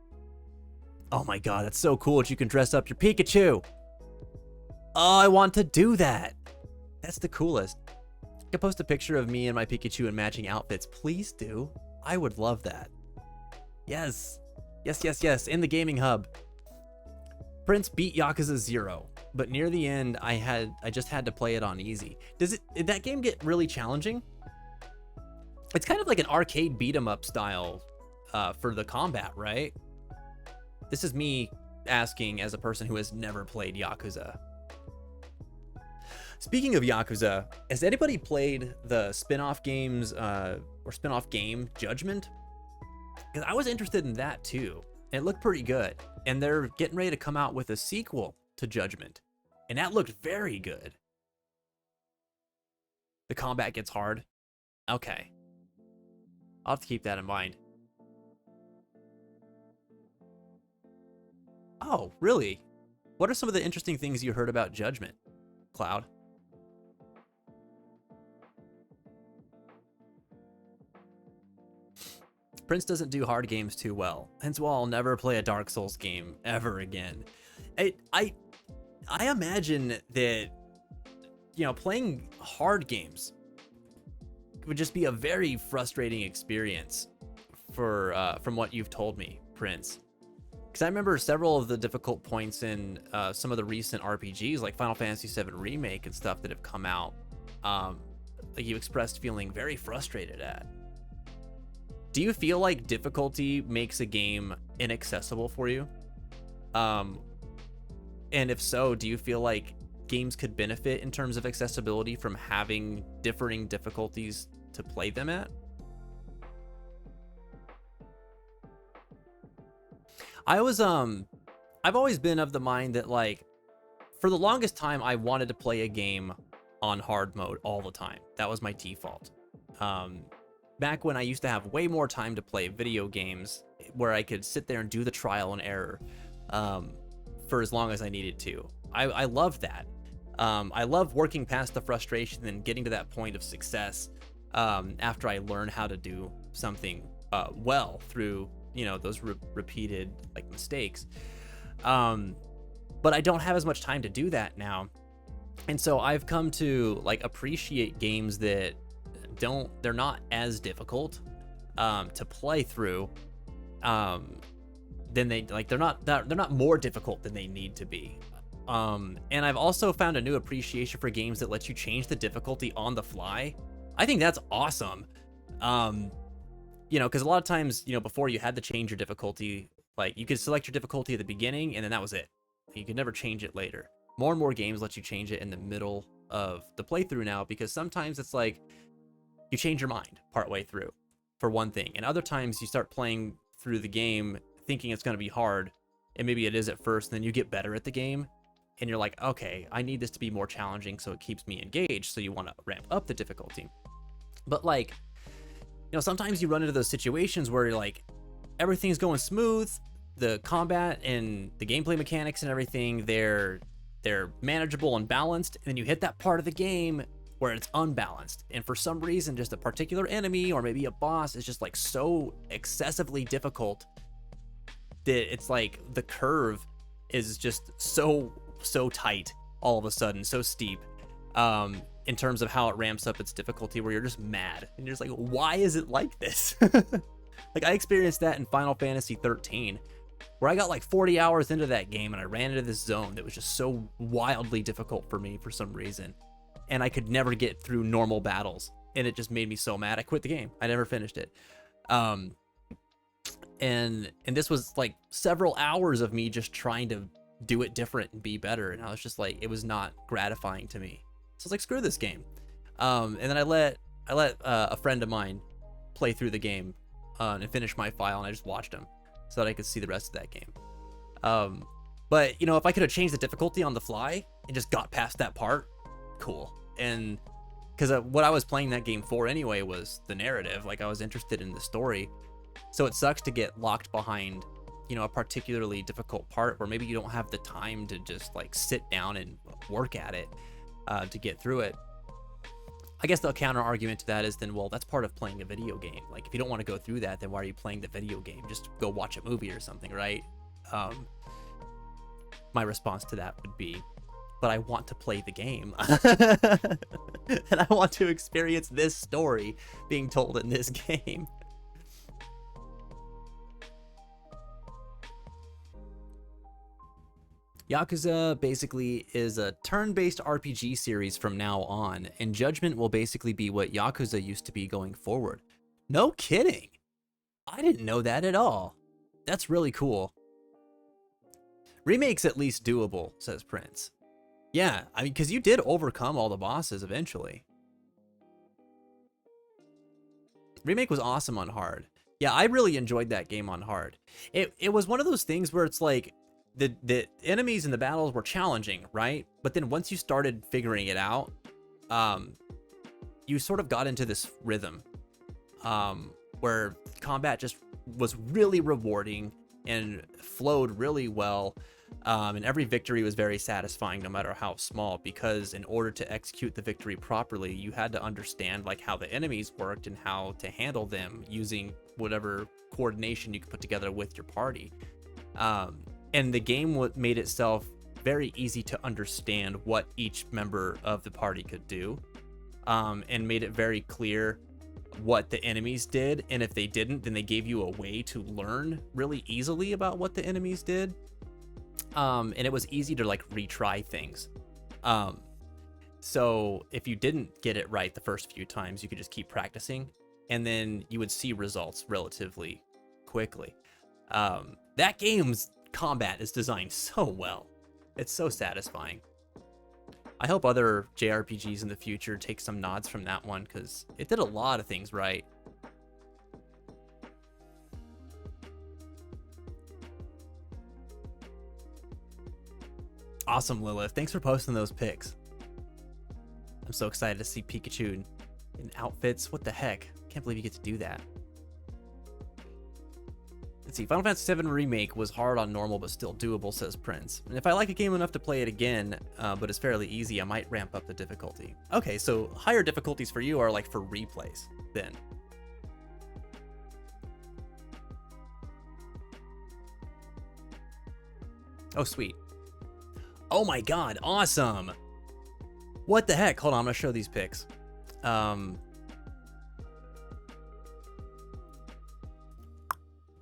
Oh my god, that's so cool that you can dress up your Pikachu. Oh, I want to do that. That's the coolest. I can post a picture of me and my Pikachu in matching outfits. Please do. I would love that. Yes. Yes. In the gaming hub. Prince beat Yakuza 0, but near the end I just had to play it on easy. Did that game get really challenging? It's kind of like an arcade beat 'em up style for the combat, right? This is me asking as a person who has never played Yakuza. Speaking of Yakuza, has anybody played the spin-off games or spin-off game Judgment? Because I was interested in that too. It looked pretty good. And they're getting ready to come out with a sequel to Judgment. And that looked very good. The combat gets hard. Okay. I'll have to keep that in mind. Oh, really? What are some of the interesting things you heard about Judgment, Cloud? Prince doesn't do hard games too well, hence why I'll never play a Dark Souls game ever again. I imagine that, you know, playing hard games would just be a very frustrating experience for from what you've told me, Prince. Because I remember several of the difficult points in some of the recent RPGs, like Final Fantasy VII Remake and stuff that have come out, like you expressed feeling very frustrated at. Do you feel like difficulty makes a game inaccessible for you? And if so, do you feel like games could benefit in terms of accessibility from having differing difficulties to play them at? I've always been of the mind that, like, for the longest time, I wanted to play a game on hard mode all the time. That was my default. Back when I used to have way more time to play video games, where I could sit there and do the trial and error for as long as I needed to. I love that. I love working past the frustration and getting to that point of success after I learn how to do something well through, you know, those repeated like mistakes. But I don't have as much time to do that now. And so I've come to like appreciate games that they're not as difficult to play through than they're not more difficult than they need to be. And I've also found a new appreciation for games that let you change the difficulty on the fly. I think that's awesome. You know, because a lot of times, you know, before you had to change your difficulty, like you could select your difficulty at the beginning and then that was it. You could never change it later. More and more games let you change it in the middle of the playthrough now, because sometimes it's like you change your mind partway through for one thing, and other times you start playing through the game thinking it's going to be hard, and maybe it is at first, and then you get better at the game and you're like, okay, I need this to be more challenging so it keeps me engaged, so you want to ramp up the difficulty. But like, you know, sometimes you run into those situations where you're like, everything's going smooth, the combat and the gameplay mechanics and everything, they're manageable and balanced, and then you hit that part of the game where it's unbalanced, and for some reason just a particular enemy or maybe a boss is just like so excessively difficult that it's like the curve is just so tight all of a sudden, so steep, in terms of how it ramps up its difficulty, where you're just mad and you're just like, why is it like this? Like I experienced that in Final Fantasy 13, where I got like 40 hours into that game and I ran into this zone that was just so wildly difficult for me for some reason, and I could never get through normal battles, and it just made me so mad I quit the game. I never finished it. And this was like several hours of me just trying to do it different and be better, and I was just like, it was not gratifying to me. So I was like, screw this game. And then I let a friend of mine play through the game and finish my file, and I just watched him so that I could see the rest of that game. But you know, if I could have changed the difficulty on the fly and just got past that part, cool. And because what I was playing that game for anyway was the narrative, like I was interested in the story. So it sucks to get locked behind, you know, a particularly difficult part where maybe you don't have the time to just like sit down and work at it to get through it. I guess the counter argument to that is then, well, that's part of playing a video game. Like if you don't want to go through that, then why are you playing the video game? Just go watch a movie or something, right? My response to that would be, but I want to play the game. And I want to experience this story being told in this game. Yakuza basically is a turn-based RPG series from now on, and Judgment will basically be what Yakuza used to be going forward. No kidding! I didn't know that at all. That's really cool. Remake's at least doable, says Prince. Yeah, I mean, because you did overcome all the bosses eventually. Remake was awesome on hard. Yeah, I really enjoyed that game on hard. It was one of those things where it's like, the enemies and the battles were challenging, right? But then once you started figuring it out, you sort of got into this rhythm where combat just was really rewarding and flowed really well. And every victory was very satisfying, no matter how small, because in order to execute the victory properly, you had to understand like how the enemies worked and how to handle them using whatever coordination you could put together with your party. And the game made itself very easy to understand what each member of the party could do, and made it very clear what the enemies did. And if they didn't, then they gave you a way to learn really easily about what the enemies did. And it was easy to like retry things. So if you didn't get it right the first few times, you could just keep practicing, and then you would see results relatively quickly. That game's combat is designed so well. It's so satisfying. I hope other JRPGs in the future take some nods from that one, because it did a lot of things right. Awesome, Lilith. Thanks for posting those pics. I'm so excited to see Pikachu in outfits. What the heck? Can't believe you get to do that. Let's see. Final Fantasy VII Remake was hard on normal, but still doable, says Prince. And if I like a game enough to play it again, but it's fairly easy, I might ramp up the difficulty. Okay, so higher difficulties for you are like for replays, then. Oh, sweet. Oh my god, awesome! What the heck? Hold on, I'm gonna show these pics. I'm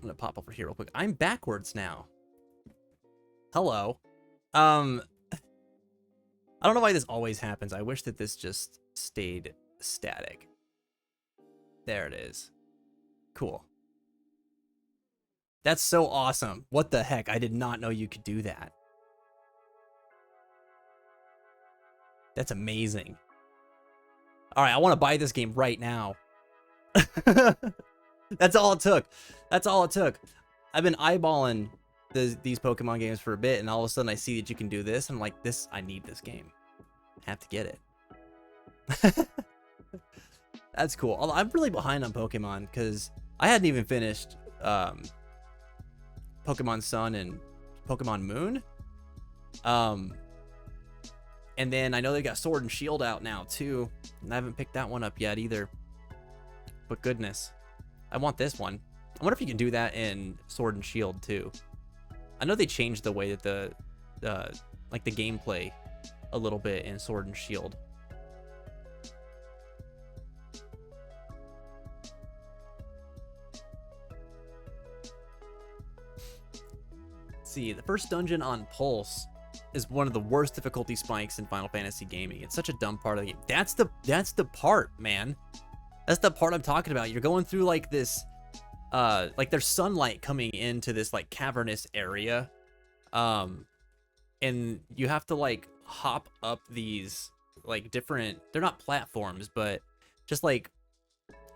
gonna pop over here real quick. I'm backwards now. Hello. I don't know why this always happens. I wish that this just stayed static. There it is. Cool. That's so awesome. What the heck? I did not know you could do that. That's amazing. All right, I want to buy this game right now. That's all it took. That's all it took. I've been eyeballing these Pokemon games for a bit, and all of a sudden I see that you can do this, and I'm like, I need this game. I have to get it. That's cool. I'm really behind on Pokemon, because I hadn't even finished Pokemon Sun and Pokemon Moon. And then I know they got Sword and Shield out now too, and I haven't picked that one up yet either. But goodness, I want this one. I wonder if you can do that in Sword and Shield too. I know they changed the way that like the gameplay a little bit in Sword and Shield. Let's see, the first dungeon on Pulse is one of the worst difficulty spikes in Final Fantasy gaming. It's such a dumb part of the game. That's the part, man. That's the part I'm talking about. You're going through like this, like there's sunlight coming into this like cavernous area, and you have to like hop up these like different, they're not platforms, but just like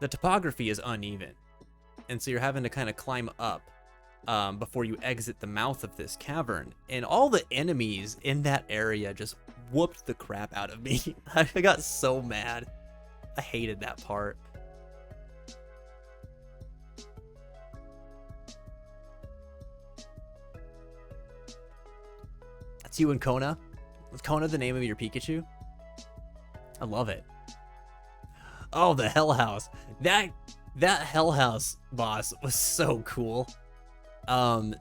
the topography is uneven, and so you're having to kind of climb up before you exit the mouth of this cavern. And all the enemies in that area just whooped the crap out of me. I got so mad. I hated that part. That's you and Kona? Was Kona the name of your Pikachu? I love it. Oh, the Hell House. That Hell House boss was so cool.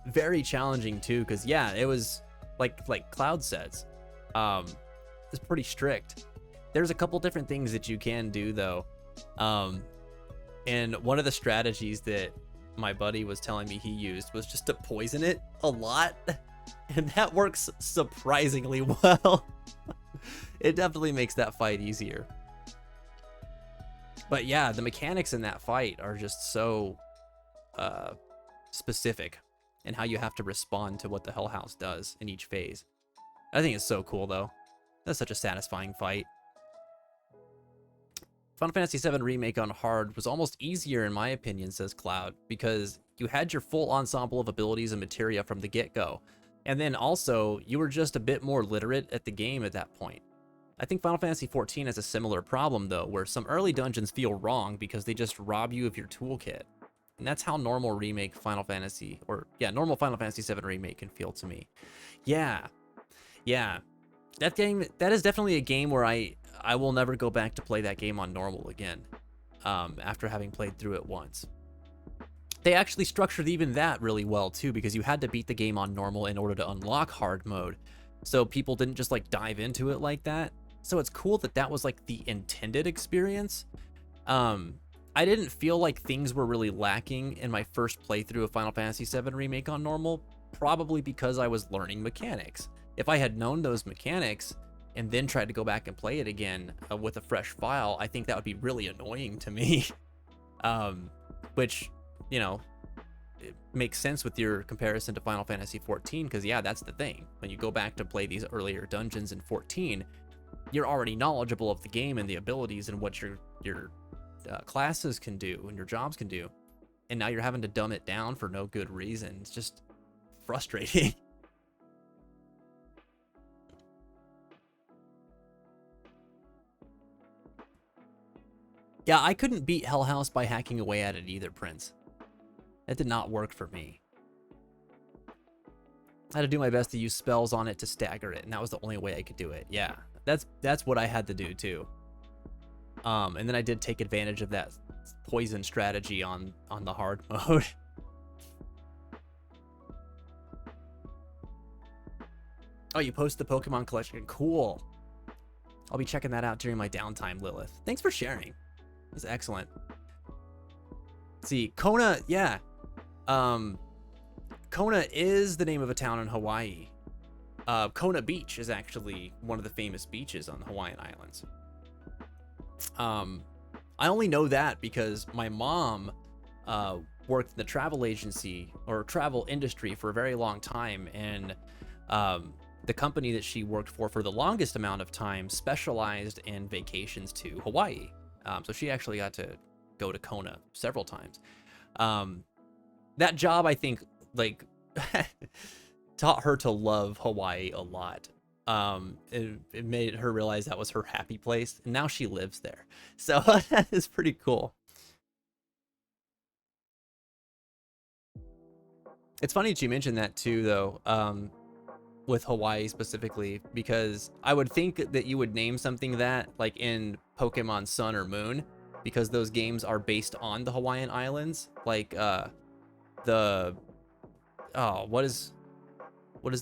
Very challenging too, because yeah, it was like Cloud says, it's pretty strict. There's a couple different things that you can do though, and one of the strategies that my buddy was telling me he used was just to poison it a lot, and that works surprisingly well. It definitely makes that fight easier. But yeah, the mechanics in that fight are just so specific, and how you have to respond to what the Hell House does in each phase. I think it's so cool though. That's such a satisfying fight. Final Fantasy VII Remake on hard was almost easier in my opinion, says Cloud, because you had your full ensemble of abilities and materia from the get-go. And then also, you were just a bit more literate at the game at that point. I think Final Fantasy XIV has a similar problem though, where some early dungeons feel wrong because they just rob you of your toolkit. And that's how normal remake Final Fantasy, or yeah, normal Final Fantasy VII remake can feel to me. Yeah, yeah. That game, that is definitely a game where I will never go back to play that game on normal again, after having played through it once. They actually structured even that really well too, because you had to beat the game on normal in order to unlock hard mode. So people didn't just like dive into it like that. So it's cool that that was like the intended experience. I didn't feel like things were really lacking in my first playthrough of Final Fantasy VII Remake on normal, probably because I was learning mechanics. If I had known those mechanics and then tried to go back and play it again with a fresh file, I think that would be really annoying to me. Which, you know, it makes sense with your comparison to Final Fantasy 14, because yeah, that's the thing. When you go back to play these earlier dungeons in 14, you're already knowledgeable of the game and the abilities and what your classes can do and your jobs can do, and now you're having to dumb it down for no good reason. It's just frustrating. Yeah, I couldn't beat Hell House by hacking away at it either, Prince. That did not work for me. I had to do my best to use spells on it to stagger it, and that was the only way I could do it. Yeah, that's what I had to do too. And then I did take advantage of that poison strategy on the hard mode. Oh, you post the Pokemon collection. Cool. I'll be checking that out during my downtime, Lilith. Thanks for sharing. That's excellent. Let's see, Kona, yeah. Kona is the name of a town in Hawaii. Kona Beach is actually one of the famous beaches on the Hawaiian Islands. I only know that because my mom worked in the travel agency or travel industry for a very long time, and the company that she worked for the longest amount of time specialized in vacations to Hawaii. So she actually got to go to Kona several times. That job, I think, like taught her to love Hawaii a lot. It made her realize that was her happy place, and now she lives there. So that is pretty cool. It's funny that you mentioned that too, though, with Hawaii specifically, because I would think that you would name something that, like in Pokemon Sun or Moon, because those games are based on the Hawaiian Islands. Like what is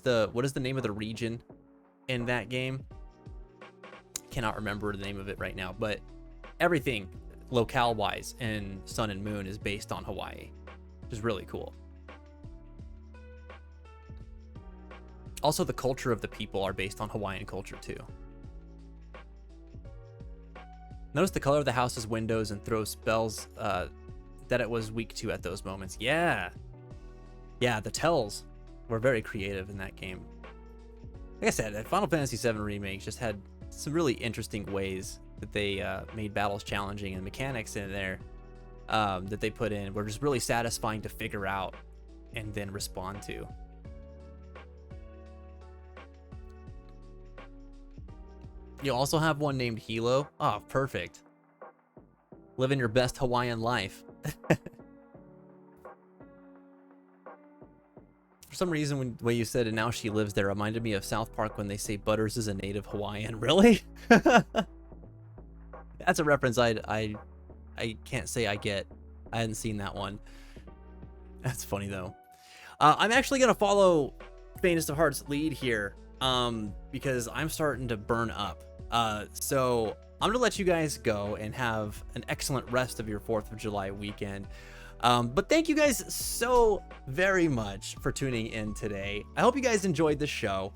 the name of the region in that game? Cannot remember the name of it right now, but everything locale wise in Sun and Moon is based on Hawaii, which is really cool. Also, the culture of the people are based on Hawaiian culture too. Notice the color of the house's windows and throw spells that it was weak to at those moments. Yeah, the tells were very creative in that game. Like I said, Final Fantasy VII Remake just had some really interesting ways that they made battles challenging, and mechanics in there that they put in were just really satisfying to figure out and then respond to. You also have one named Hilo. Oh, perfect. Living your best Hawaiian life. For some reason, when you said, and now she lives there, reminded me of South Park when they say Butters is a native Hawaiian. Really? That's a reference I can't say I get. I hadn't seen that one. That's funny, though. I'm actually going to follow Faintest of Heart's lead here, because I'm starting to burn up. So I'm going to let you guys go and have an excellent rest of your 4th of July weekend. But thank you guys so very much for tuning in today. I hope you guys enjoyed the show.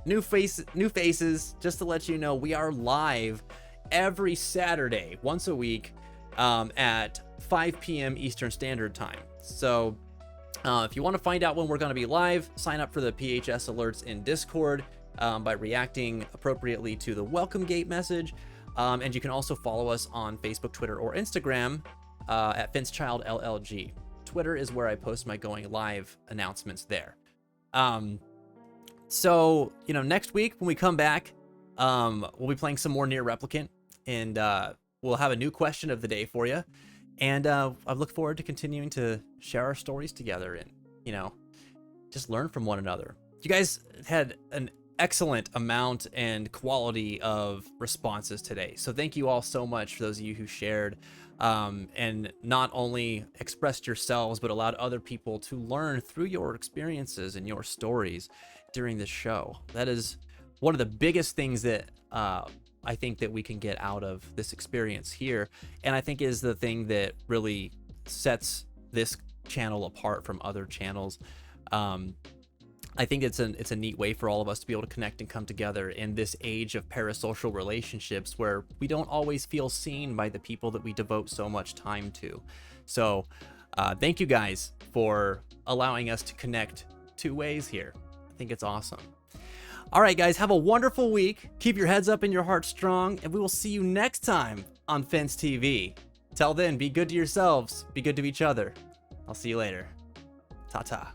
New faces, just to let you know, we are live every Saturday, once a week, at 5 p.m. Eastern Standard Time. So if you want to find out when we're going to be live, sign up for the PHS alerts in Discord by reacting appropriately to the welcome gate message. And you can also follow us on Facebook, Twitter, or Instagram at FinceChild LLG. Twitter is where I post my going live announcements there. So, you know, next week when we come back, we'll be playing some more Nier Replicant, and we'll have a new question of the day for you. And I look forward to continuing to share our stories together and, you know, just learn from one another. You guys had an excellent amount and quality of responses today. So thank you all so much for those of you who shared and not only expressed yourselves, but allowed other people to learn through your experiences and your stories during this show. That is one of the biggest things that I think that we can get out of this experience here. And I think is the thing that really sets this channel apart from other channels. I think it's a neat way for all of us to be able to connect and come together in this age of parasocial relationships where we don't always feel seen by the people that we devote so much time to. So thank you guys for allowing us to connect two ways here. I think it's awesome. All right, guys, have a wonderful week. Keep your heads up and your hearts strong, and we will see you next time on Fence TV. Till then, be good to yourselves, be good to each other. I'll see you later. Ta-ta.